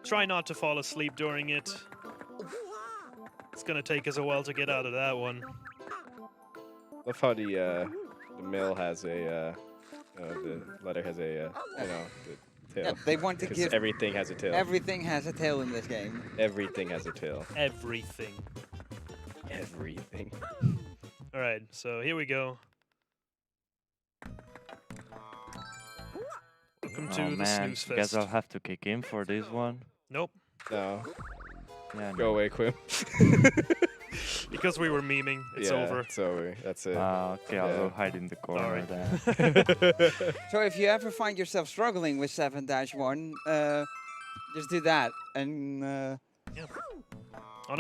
try not to fall asleep during it. It's gonna take us a while to get out of that one.
Love how the mill has a, the letter has a, the tail.
Yeah, they want to
'Cause
give
everything has a tail.
everything has a tail in this game.
Everything has a tail.
Everything.
Everything.
All right, so here we go. Welcome
Oh
to the
man,
Snooze
guess
Fest.
I'll have to kick in for this one.
Nope,
No.
Yeah,
Go away, Quim.
because we were memeing. It's
Yeah,
over.
It's over. That's it.
Okay, I'll go
Yeah.
hide in the corner
Sorry.
then.
So if you ever find yourself struggling with 7-1, just do that. And
On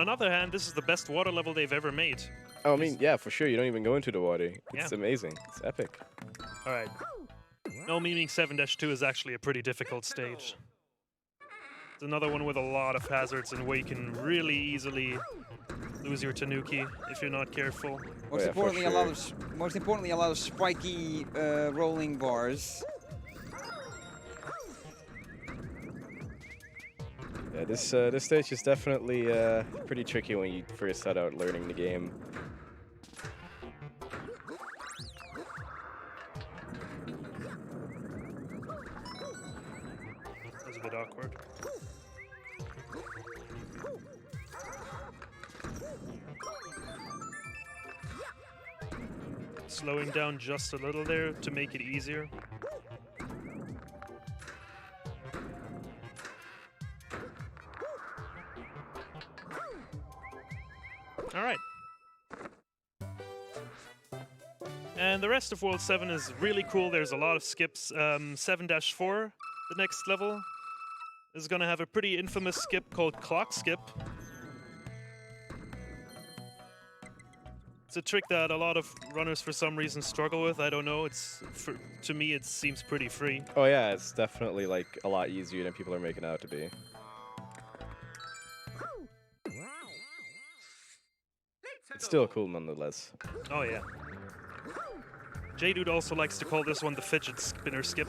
another hand, this is the best water level they've ever made.
Oh, I mean, yeah, for sure. You don't even go into the water. It's
Yeah.
amazing. It's epic.
All right. No memeing 7-2 is actually a pretty difficult stage. It's another one with a lot of hazards and where you can really easily lose your Tanuki if you're not careful.
most
yeah, for
importantly, a lot of spiky rolling bars.
Yeah, this stage is definitely pretty tricky when you first start out learning the game.
That was a bit awkward. Slowing down just a little there to make it easier. All right. And the rest of World 7 is really cool. There's a lot of skips. 7-4, the next level, is going to have a pretty infamous skip called Clock Skip. It's a trick that a lot of runners for some reason struggle with. I don't know. To me, it seems pretty free.
Oh yeah, it's definitely like a lot easier than people are making it out to be. It's still cool nonetheless.
Oh yeah. J-Dude also likes to call this one the fidget spinner skip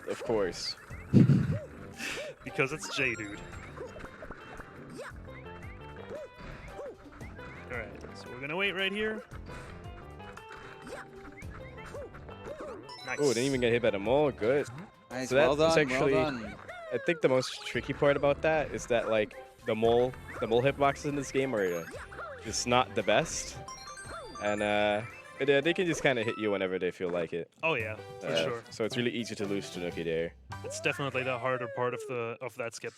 Of course.
because it's J-Dude. Alright, so we're gonna wait right here. Nice.
Oh, didn't even get hit by the mole. Good.
Nice,
So
well
that's
done,
actually-
well done.
I think the most tricky part about that is that like the mole hitboxes in this game are just not the best, and but, they can just kind of hit you whenever they feel like it.
Oh yeah, for sure.
So it's really easy to lose Tanuki there.
It's definitely the harder part of that skip.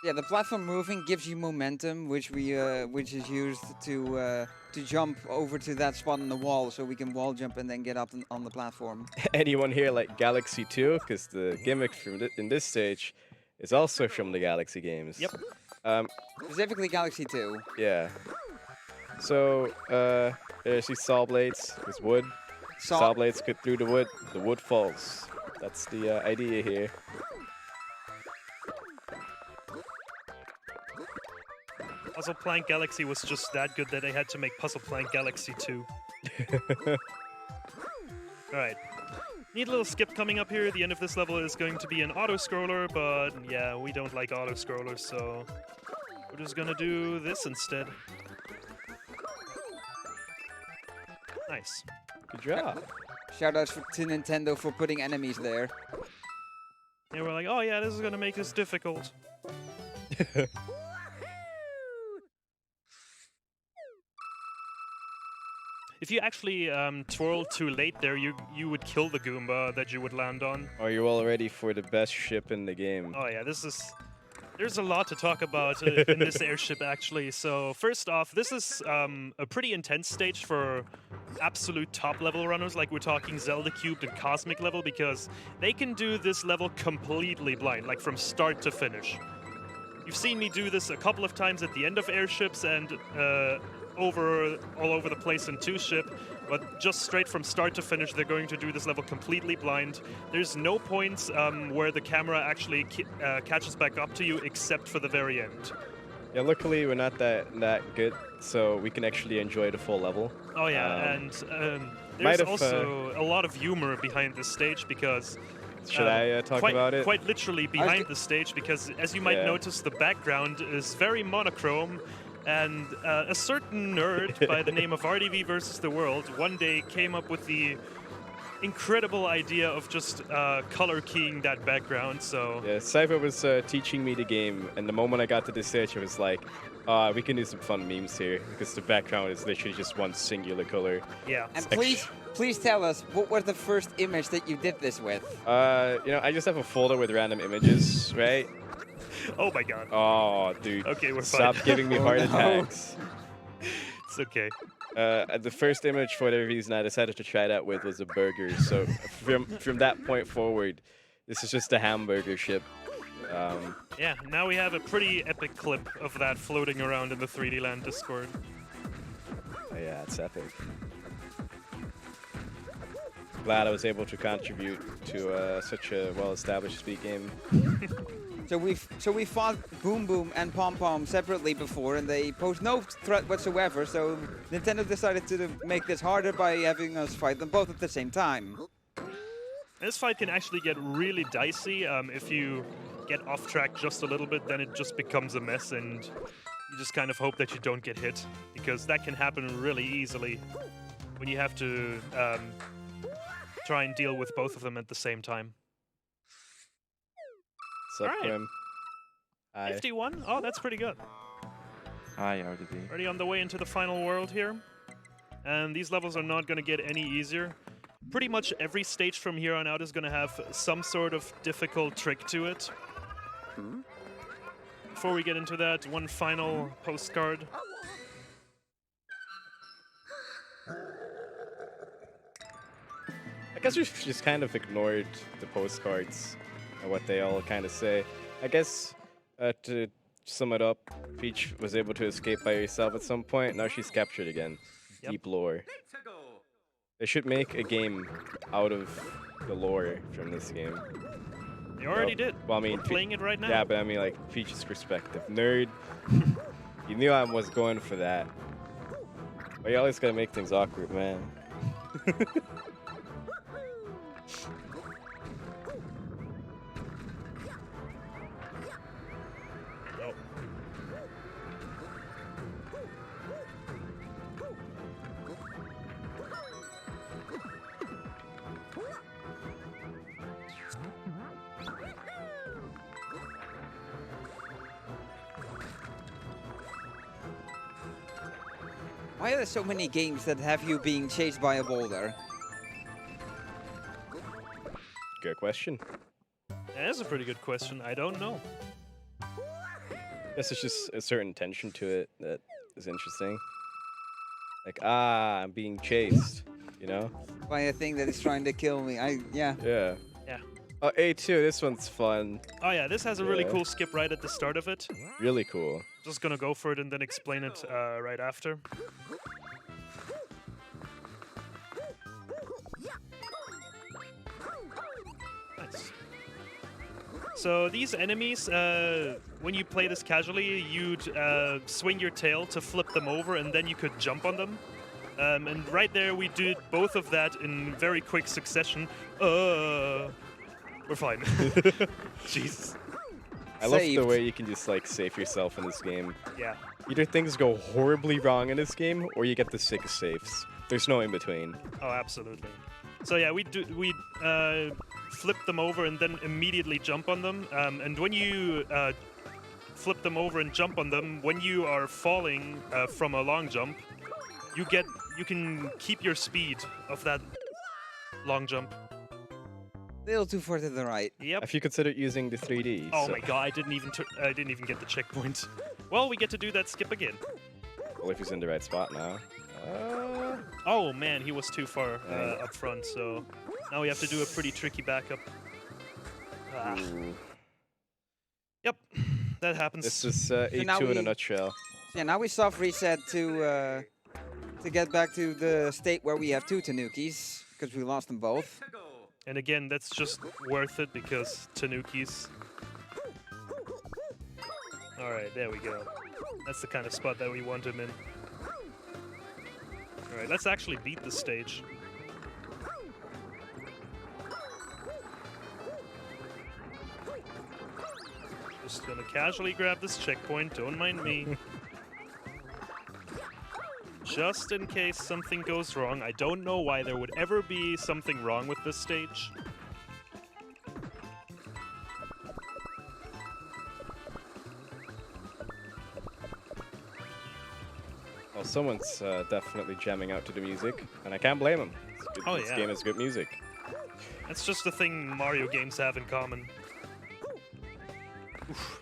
Yeah, the platform moving gives you momentum, which is used to jump over to that spot on the wall, so we can wall jump and then get up on the platform.
Anyone here like Galaxy 2? Because the gimmick from in this stage is also from the Galaxy games.
Yep.
Specifically Galaxy 2.
Yeah. So, there's these saw blades with wood.
Saw-
Saw blades cut through the wood falls. That's the idea here.
Puzzle Plank Galaxy was just that good that they had to make Puzzle Plank Galaxy 2. Alright. Neat little skip coming up here. The end of this level is going to be an auto-scroller, but yeah, we don't like auto-scrollers, so we're just gonna do this instead. Nice.
Good job.
Shoutouts to Nintendo for putting enemies there.
They were like, oh yeah, this is gonna make this difficult. If you actually twirl too late there, you would kill the Goomba that you would land on.
Are you all ready for the best ship in the game?
Oh yeah, there's a lot to talk about in this airship actually. So first off, this is a pretty intense stage for absolute top level runners, like we're talking Zelda Cubed and Cosmic level, because they can do this level completely blind, like from start to finish. You've seen me do this a couple of times at the end of airships and all over the place in 2-ship, but just straight from start to finish, they're going to do this level completely blind. There's no points where the camera actually catches back up to you, except for the very end.
Yeah, luckily we're not that good, so we can actually enjoy the full level.
Oh yeah, and there's also a lot of humor behind this stage because.
Should I talk about it?
Quite literally behind the stage, because as you might notice, the background is very monochrome. And a certain nerd by the name of RDV versus the World one day came up with the incredible idea of just color keying that background. So
yeah, Siver was teaching me the game, and the moment I got to this stage, I was like, we can do some fun memes here because the background is literally just one singular color.
Yeah.
And please tell us, what was the first image that you did this with?
I just have a folder with random images, right?
Oh my god.
Oh, dude.
Okay, we're
Stop
fine.
giving me heart attacks.
It's okay.
The first image, for whatever reason, I decided to try that with was a burger. So from that point forward, this is just a hamburger ship.
Yeah, now we have a pretty epic clip of that floating around in the 3D Land Discord.
Oh yeah, it's epic. Glad I was able to contribute to such a well-established speed game.
So we fought Boom Boom and Pom Pom separately before, and they pose no threat whatsoever. So Nintendo decided to make this harder by having us fight them both at the same time.
This fight can actually get really dicey. If you get off track just a little bit, then it just becomes a mess, and you just kind of hope that you don't get hit, because that can happen really easily when you have to try and deal with both of them at the same time.
What's up,
Alright.
Grim? Hi.
51? Oh, that's pretty good.
Hi, RDB.
Already on the way into the final world here. And these levels are not going to get any easier. Pretty much every stage from here on out is going to have some sort of difficult trick to it. Before we get into that, one final postcard.
I guess we've just kind of ignored the postcards and what they all kind of say. I guess to sum it up, Peach was able to escape by herself at some point. Now she's captured again.
Yep.
Deep lore. They should make a game out of the lore from this game.
They already did.
Well, I mean,
We're playing it right now.
Yeah, but I mean, like, Peach's perspective. Nerd. You knew I was going for that. But you always gotta make things awkward, man.
Oh.
Why are there so many games that have you being chased by a boulder?
Good question.
That is a pretty good question. I don't know.
Guess it's just a certain tension to it that is interesting. Like, I'm being chased, you know?
By a thing that is trying to kill me. Yeah.
Yeah.
Yeah.
Oh, A2, this one's fun.
Oh yeah, this has a really
Yeah.
cool skip right at the start of it.
Really cool.
Just gonna go for it and then explain it right after. Nice. So these enemies, when you play this casually, you'd swing your tail to flip them over, and then you could jump on them. And right there, we did both of that in very quick succession. We're fine. Jesus.
I love the
Saved.
way you can just like save yourself in this game.
Yeah.
Either things go horribly wrong in this game, or you get the sickest saves. There's no in between.
Oh, absolutely. So yeah, we flip them over and then immediately jump on them. And when you flip them over and jump on them, when you are falling from a long jump, you can keep your speed of that long jump.
Little too far to the right.
Yep.
If you consider using the 3D.
Oh
so-
my god, I didn't even get the checkpoint. Well, we get to do that skip again.
Well, if he's in the right spot now.
Oh man, he was too far
Dang.
up front, so now we have to do a pretty tricky backup. Ah.
Ooh.
Yep, that happens.
This is
now
A2 in a
we-
nutshell.
Yeah, now we soft reset to get back to the state where we have 2 Tanukis, because we lost them both.
And again, that's just worth it because Tanukis. Alright, there we go. That's the kind of spot that we want him in. Alright, let's actually beat the stage. Just gonna casually grab this checkpoint, don't mind me. Just in case something goes wrong. I don't know why there would ever be something wrong with this stage.
Well, someone's definitely jamming out to the music, and I can't blame him.
Oh,
This
yeah.
game is good music.
That's just the thing Mario games have in common. Oof.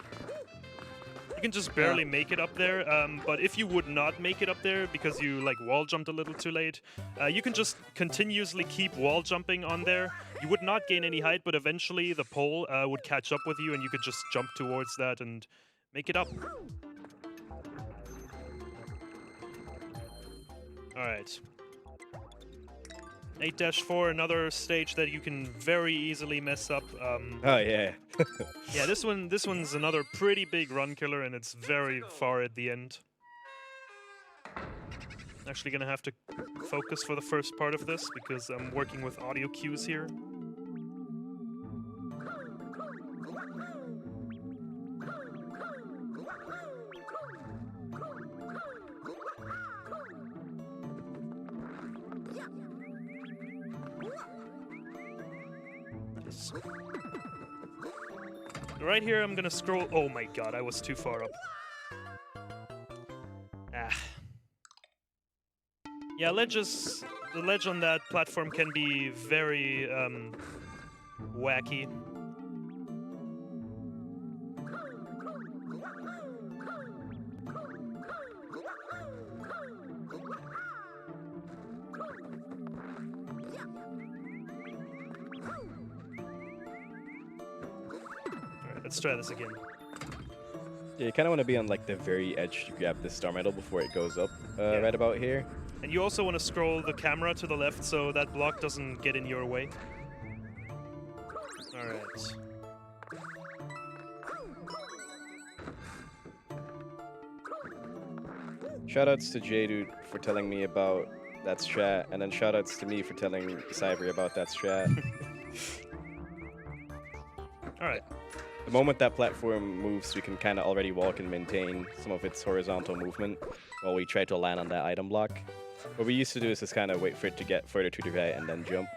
You can just barely make it up there, but if you would not make it up there because you like wall jumped a little too late, you can just continuously keep wall jumping on there. You would not gain any height, but eventually the pole would catch up with you and you could just jump towards that and make it up. Alright. 8-4, another stage that you can very easily mess up.
Oh yeah.
Yeah, this one's another pretty big run killer, and it's very far at the end. Actually gonna have to focus for the first part of this because I'm working with audio cues here. Nice. Right here, I'm gonna scroll. Oh my god, I was too far up. Ah. Yeah, ledges. The ledge on that platform can be very wacky. Alright, let's try this again.
Yeah, you kind of want to be on like the very edge to grab the star medal before it goes up
Yeah.
right about here.
And you also want to scroll the camera to the left so that block doesn't get in your way. Alright.
Shoutouts to J-Dude for telling me about that strat, and then shoutouts to me for telling Siver about that strat.
Alright.
The moment that platform moves, we can kind of already walk and maintain some of its horizontal movement while we try to land on that item block. What we used to do is just kind of wait for it to get further to the right and then jump.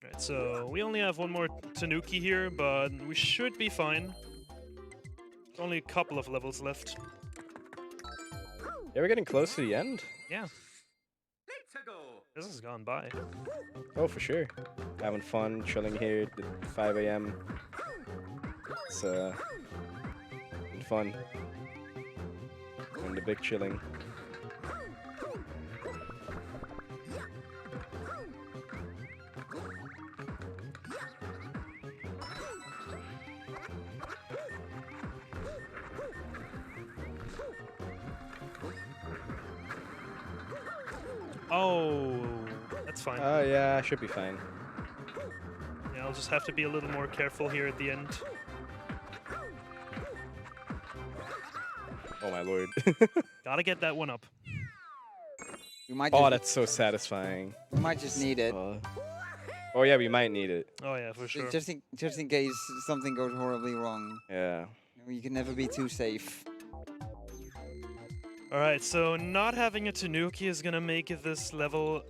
Alright, so we only have one more Tanuki here, but we should be fine. Only a couple of levels left.
Yeah, we're getting close to the end.
Yeah. This has gone by.
Oh, for sure. Having fun, chilling here at 5 a.m. It's been fun. And the big chilling.
Oh, that's fine.
Oh yeah, should be fine.
Yeah, I'll just have to be a little more careful here at the end.
Oh my lord.
Gotta get that one up.
We might
Oh,
just,
that's so satisfying.
we might just need it.
Oh yeah, we might need it.
Oh yeah, for sure.
Just in case something goes horribly wrong.
Yeah.
You can never be too safe.
Alright, so not having a Tanuki is gonna make this level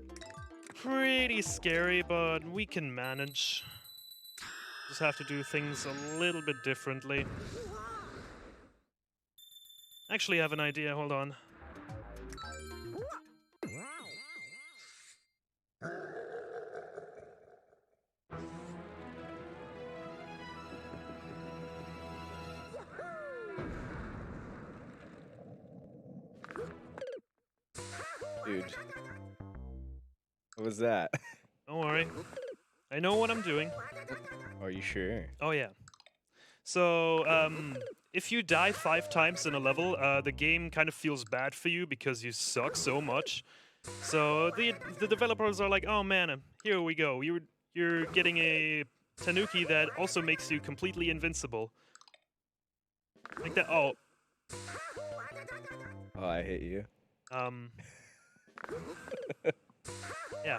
pretty scary, but we can manage. Just have to do things a little bit differently. Actually, I have an idea, hold on.
Dude. What was that?
Don't worry. I know what I'm doing.
Are you sure?
Oh yeah. So, if you die 5 times in a level, the game kind of feels bad for you because you suck so much. So the developers are like, oh man, here we go. You're getting a Tanuki that also makes you completely invincible. Like that. Oh.
Oh, I hate you.
Yeah.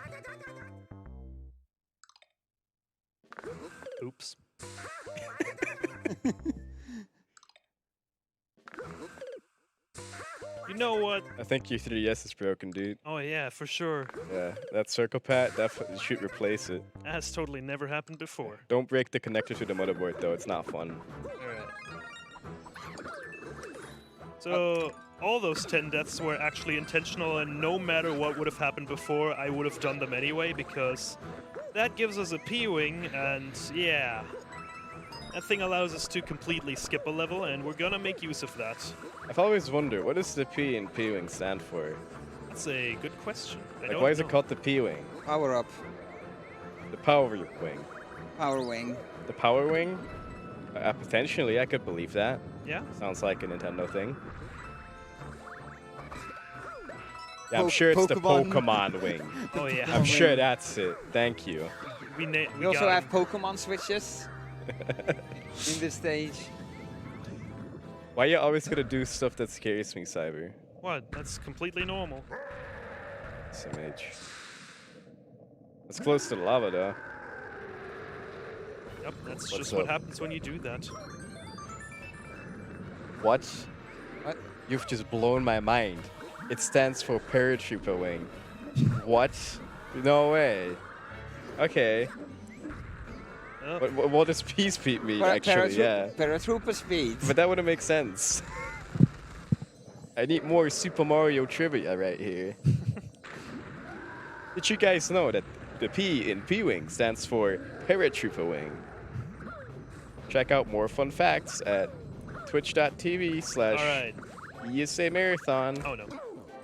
Oops. You know what?
I think your 3DS is broken, dude.
Oh yeah, for sure.
Yeah, that circle pad definitely should replace it.
That has totally never happened before.
Don't break the connector to the motherboard though, it's not fun.
Alright. So, all those 10 deaths were actually intentional, and no matter what would have happened before, I would have done them anyway, because that gives us a P-Wing, and yeah. That thing allows us to completely skip a level, and we're gonna make use of that.
I've always wondered, what does the P in P-Wing stand for?
That's a good question. I
Like,
don't
why is
know.
it called the P-Wing?
Power up.
The Power Wing.
Power wing.
The Power Wing? Potentially, I could believe that.
Yeah?
Sounds like a Nintendo thing. Yeah, I'm sure it's the
Pokemon.
Pokemon Wing.
Oh yeah.
I'm sure that's it. Thank you.
We
We also
got
have
him.
Pokemon switches in this stage.
Why you always gonna do stuff that scares me, Siver?
What? That's completely normal.
SMH. It's close to the lava, though.
Yep, that's
What's
just what
up?
happens when you do that.
What?
What?
You've just blown my mind. It stands for Paratrooper Wing. What? No way. Okay.
Oh,
What does P speed mean, actually? Yeah.
Paratrooper speed.
But that wouldn't make sense. I need more Super Mario trivia right here. Did you guys know that the P in P-Wing stands for Paratrooper Wing? Check out more fun facts at
Alright.
twitch.tv/ESA Marathon.
Oh no.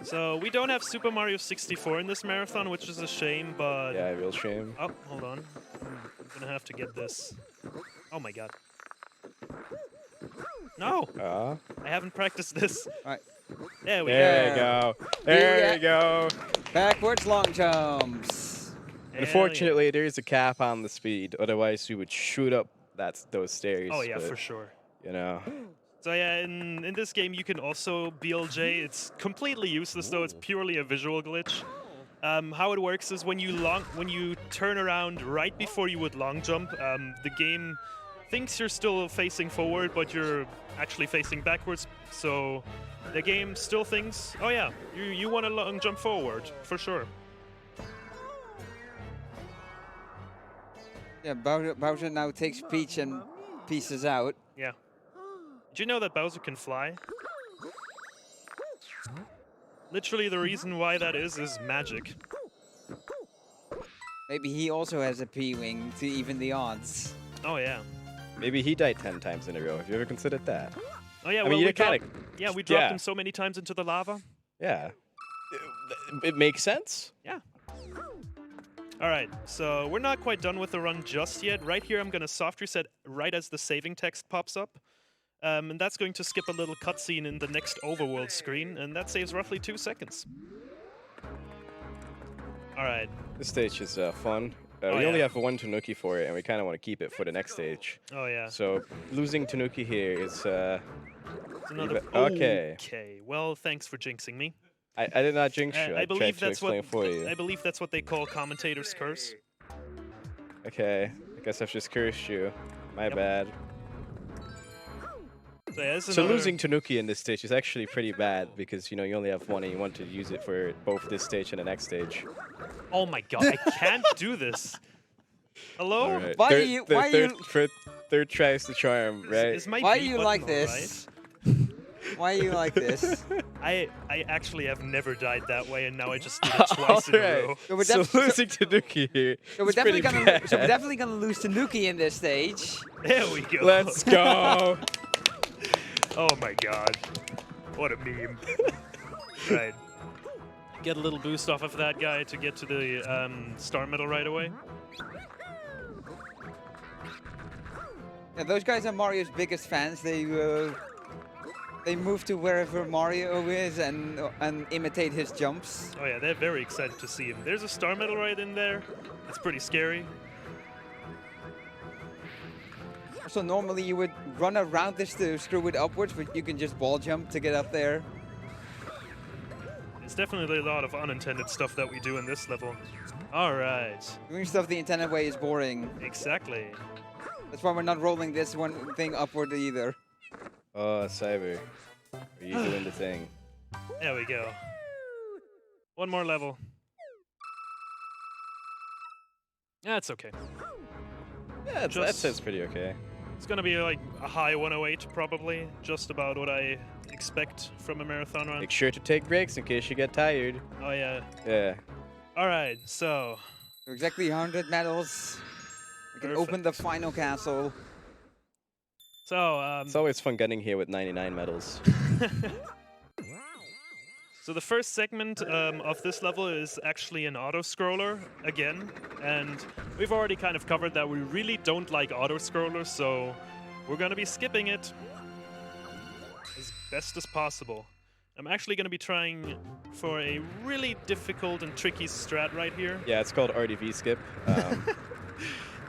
So, we don't have Super Mario 64 in this marathon, which is a shame, but...
Yeah, real shame.
Oh, hold on. I'm gonna have to get this. Oh my god. No! I haven't practiced this.
Alright.
There we
There
go.
you go. There
Yeah.
you go.
Backwards long jumps.
Hell
Unfortunately, there is a cap on the speed. Otherwise, we would shoot up those stairs.
yeah. Oh yeah,
but,
for sure.
You know.
So yeah, in this game you can also BLJ. It's completely useless though. It's purely a visual glitch. How it works is when you turn around right before you would long jump, the game thinks you're still facing forward, but you're actually facing backwards. So the game still thinks, oh yeah, you want to long jump forward for sure.
Yeah, Bowser now takes Peach and pieces out.
Yeah. Did you know that Bowser can fly? Literally the reason why that is magic.
Maybe he also has a P-wing to even the odds.
Oh yeah.
Maybe he died 10 times in a row. Have you ever considered that?
Oh yeah.
I
Well,
mean,
we
you kinda,
dropped
yeah.
him so many times into the lava.
Yeah. It makes sense.
Yeah. All right, so we're not quite done with the run just yet. Right here, I'm going to soft reset right as the saving text pops up. And that's going to skip a little cutscene in the next overworld screen, and that saves roughly 2 seconds. All right.
This stage is fun.
Oh,
We only
yeah.
have one Tanuki for it, and we kind of want to keep it for the next stage.
Oh yeah.
So losing Tanuki here is
It's another.
okay.
Okay. Well, thanks for jinxing me.
I did not jinx you.
I
tried
believe
to
that's
explain
what
for you.
I believe that's what they call commentator's curse.
Okay, I guess I've just cursed you. My
Yep.
bad.
So, yeah,
So losing Tanuki in this stage is actually pretty bad because you only have one and you want to use it for both this stage and the next stage.
Oh my god! I can't do this. Hello?
All right.
Why
third,
are you-
third-
why are
third-
you-
third- third tries the charm, right?
Is my
Why
B
are you
button
like
all
this? Why are you like this?
right? I actually have never died that way, and now I just did it twice in a
Alright.
row.
So we're,
So
def- so-
losing Tanuki here
so we're
is pretty
definitely gonna
bad.
so we're definitely gonna lose Tanuki in this stage.
There we go.
Let's go.
Oh my god. What a meme. Right. Get a little boost off of that guy to get to the star medal right away.
Yeah, those guys are Mario's biggest fans. They move to wherever Mario is and imitate his jumps.
Oh yeah, they're very excited to see him. There's a star medal right in there. It's pretty scary.
So normally you would run around this to screw it upwards, but you can just wall jump to get up there.
It's definitely a lot of unintended stuff that we do in this level. All right.
Doing stuff the intended way is boring.
Exactly.
That's why we're not rolling this one thing upward either.
Oh, Siver. Are you doing the thing?
There we go. One more level. That's okay.
Yeah, that
Just-
sounds pretty okay.
It's gonna be like a high 108 probably, just about what I expect from a marathon run.
Make sure to take breaks in case you get tired.
Oh yeah.
Yeah.
All right, so
So exactly 100 medals. We can open the final castle.
so
It's always fun getting here with 99 medals.
so the first segment of this level is actually an auto scroller again, and we've already kind of covered that we really don't like auto scrollers, so we're gonna be skipping it as best as possible. I'm actually gonna be trying for a really difficult and tricky strat right here.
Yeah, it's called RDV skip.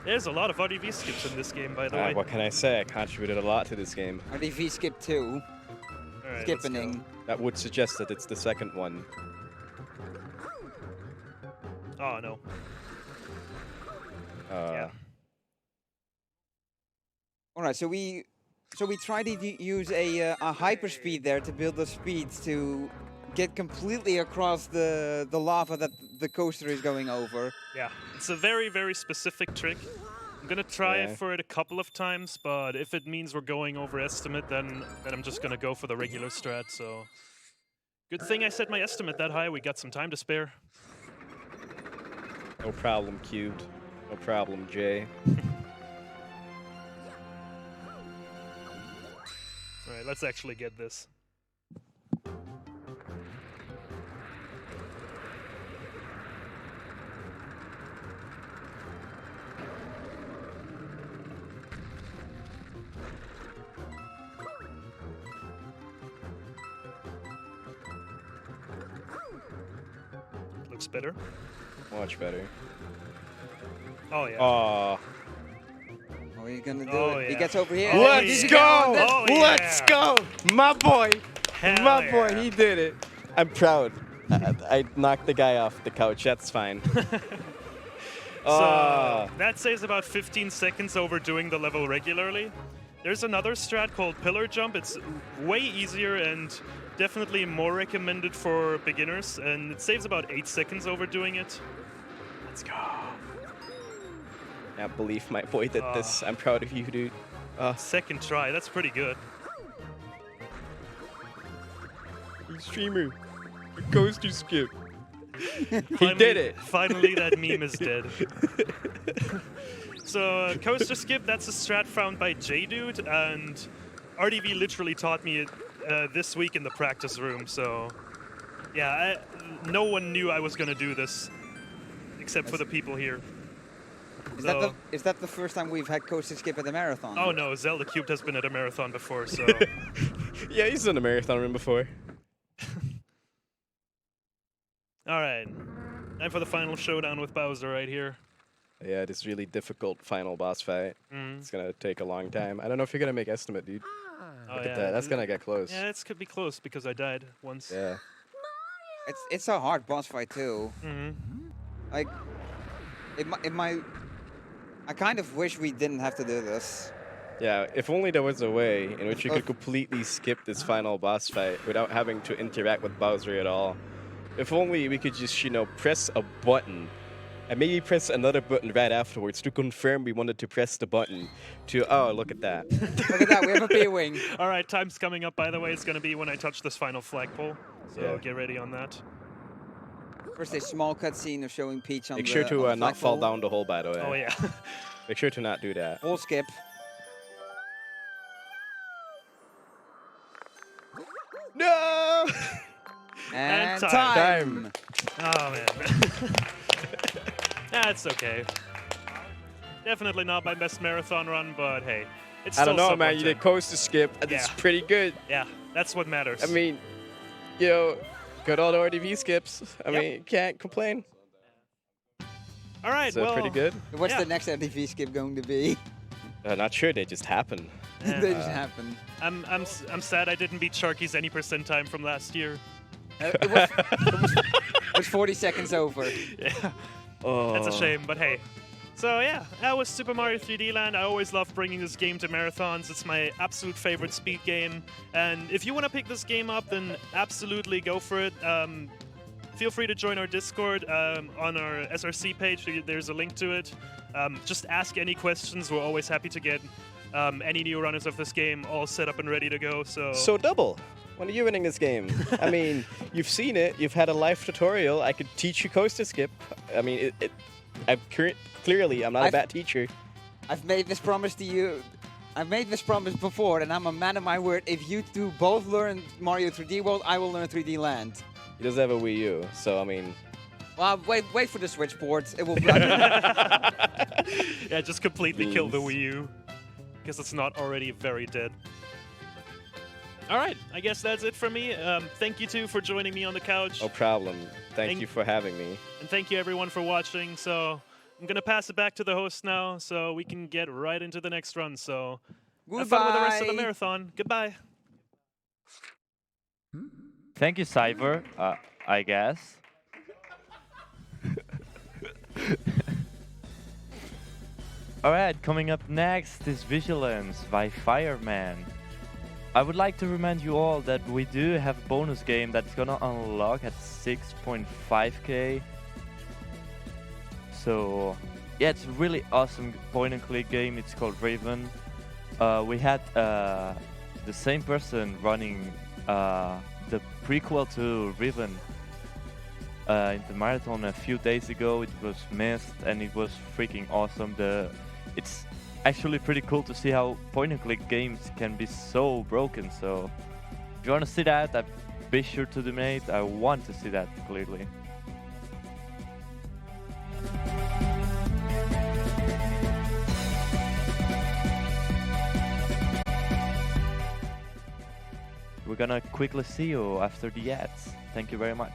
There's a lot of RDV skips in this game, by the way.
What can I say? I contributed a lot to this game.
RDV skip 2.
All right, let's go.
Skippening.
That would suggest that it's the second one.
Oh no.
Yeah.
All right, so we tried to use a hyperspeed there to build the speed to get completely across the lava that the coaster is going over.
Yeah, it's a very, very specific trick. I'm gonna try
Yeah.
it for it a couple of times, but if it means we're going over estimate, then I'm just gonna go for the regular strat. So, good thing I set my estimate that high. We got some time to spare.
No problem, Cubed. No problem, Jay.
All right, let's actually get this. Looks better.
Much better.
Oh yeah.
Oh.
Oh, you're gonna do
Oh,
it. He
yeah.
gets over here.
Oh,
and
yeah.
he's
Let's
going
go!
Oh,
Let's
yeah.
go! My boy!
Hell
My boy,
yeah.
he did it. I'm proud. I knocked the guy off the couch. That's fine.
So that saves about 15 seconds over doing the level regularly. There's another strat called Pillar Jump. It's way easier and definitely more recommended for beginners, and it saves about 8 seconds over doing it. Let's go.
Can't believe my boy did this. I'm proud of you, dude.
Second try, that's pretty good.
Streamer. It goes to skip.
Finally,
did it.
Finally, that meme is dead. So, Coaster Skip, that's a strat found by J-Dude, and RDV literally taught me it this week in the practice room, so... Yeah, no one knew I was gonna do this, except for the people here.
Is that the first time we've had coaster skip at the marathon?
Oh no, Zelda Cubed has been at a marathon before, so...
Yeah, he's done a marathon room before.
Alright. Time for the final showdown with Bowser right here.
Yeah, this really difficult final boss fight.
Mm.
It's gonna take a long time. I don't know if you're gonna make estimate, dude.
Oh,
Look
yeah.
at that. That's gonna get close.
Yeah, this could be close because I died once.
Yeah.
It's a hard boss fight too.
Mm-hmm.
Like, it might. I kind of wish we didn't have to do this.
Yeah, if only there was a way in which you could completely skip this final boss fight without having to interact with Bowser at all. If only we could just, you know, press a button and maybe press another button right afterwards to confirm we wanted to press the button to, oh, look at that.
Look at that, we have a B-wing.
All right, time's coming up, by the way. It's going to be when I touch this final flagpole. So
Yeah.
get ready on that.
First, a small cutscene of showing Peach on
Make
the
sure to
on the
not fall
flagpole.
down the hole, by the way.
Oh, yeah.
Make sure to not do that.
Full skip.
No!
And
time.
time.
Oh, man. That's okay. Definitely not my best marathon run, but hey. It's
I
still
don't know,
sub
man. You
110.
did coast to skip, and it's
Yeah.
pretty good.
Yeah, that's what matters.
I mean, you know, good old RDV skips. I
Yep.
mean, can't complain.
all right,
So
well.
pretty good.
What's
Yeah.
the next MTV skip going to be?
Not sure. They just happen.
Yeah.
They just happened.
I'm sad I didn't beat Sharky's any percent time from last year.
It was 40 seconds over.
Yeah,
Oh.
that's a shame, but hey. So yeah, that was Super Mario 3D Land. I always love bringing this game to marathons. It's my absolute favorite speed game. And if you want to pick this game up, then absolutely go for it. Feel free to join our Discord on our SRC page. There's a link to it. Just ask any questions. We're always happy to get any new runners of this game all set up and ready to go.
So double. When are you winning this game? I mean, you've seen it. You've had a live tutorial. I could teach you coast to skip. I mean, clearly, I'm not a
I've-
bad teacher.
I've made this promise to you. I've made this promise before, and I'm a man of my word. If you two both learn Mario 3D World, I will learn 3D Land.
He does have a Wii U, so I mean.
Well, wait for the Switch ports. It will.
Yeah, just completely kill the
Jeez.
Wii U. Because it's not already very dead. Alright, I guess that's it from me. Thank you two for joining me on the couch.
No problem. Thank
Thank-
you for having me.
And thank you everyone for watching. So I'm gonna pass it back to the host now so we can get right into the next run. So have fun with the rest of the
Goodbye.
marathon. Goodbye.
Thank you, Siver, I guess. Alright, coming up next is Vigilance by Fireman. I would like to remind you all that we do have a bonus game that's gonna unlock at 6.5k. So, yeah, it's a really awesome point and click game. It's called Raven. We had the same person running the prequel to Riven in the marathon a few days ago. It was missed and it was freaking awesome. It's actually pretty cool to see how point and click games can be so broken. So if you want to see that, be sure to donate. I want to see that clearly. We're gonna quickly see you after the ads. Thank you very much.